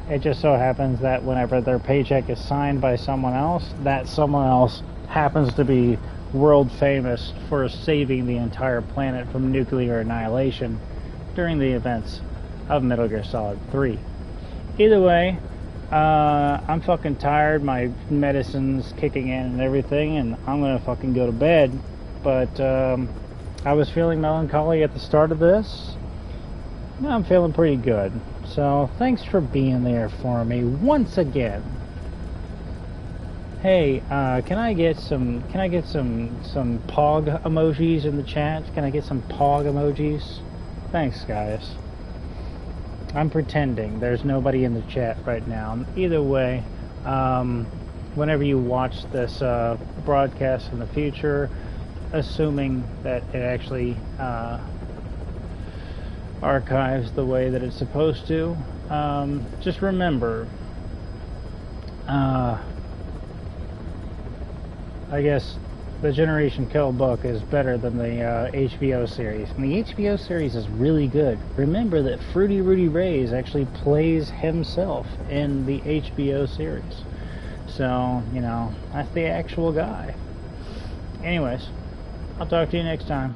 It just so happens that whenever their paycheck is signed by someone else, that someone else happens to be world famous for saving the entire planet from nuclear annihilation during the events of Metal Gear Solid 3. Either way, I'm fucking tired, my medicine's kicking in and everything, and I'm gonna fucking go to bed. But I was feeling melancholy at the start of this. Now I'm feeling pretty good. So thanks for being there for me once again. Hey, can I get some pog emojis in the chat? Can I get some pog emojis? Thanks, guys. I'm pretending there's nobody in the chat right now. Either way, whenever you watch this broadcast in the future, assuming that it actually archives the way that it's supposed to, just remember, I guess the Generation Kill book is better than the HBO series. And the HBO series is really good. Remember that Fruity Rudy Reyes actually plays himself in the HBO series. So, you know, that's the actual guy. Anyways, I'll talk to you next time.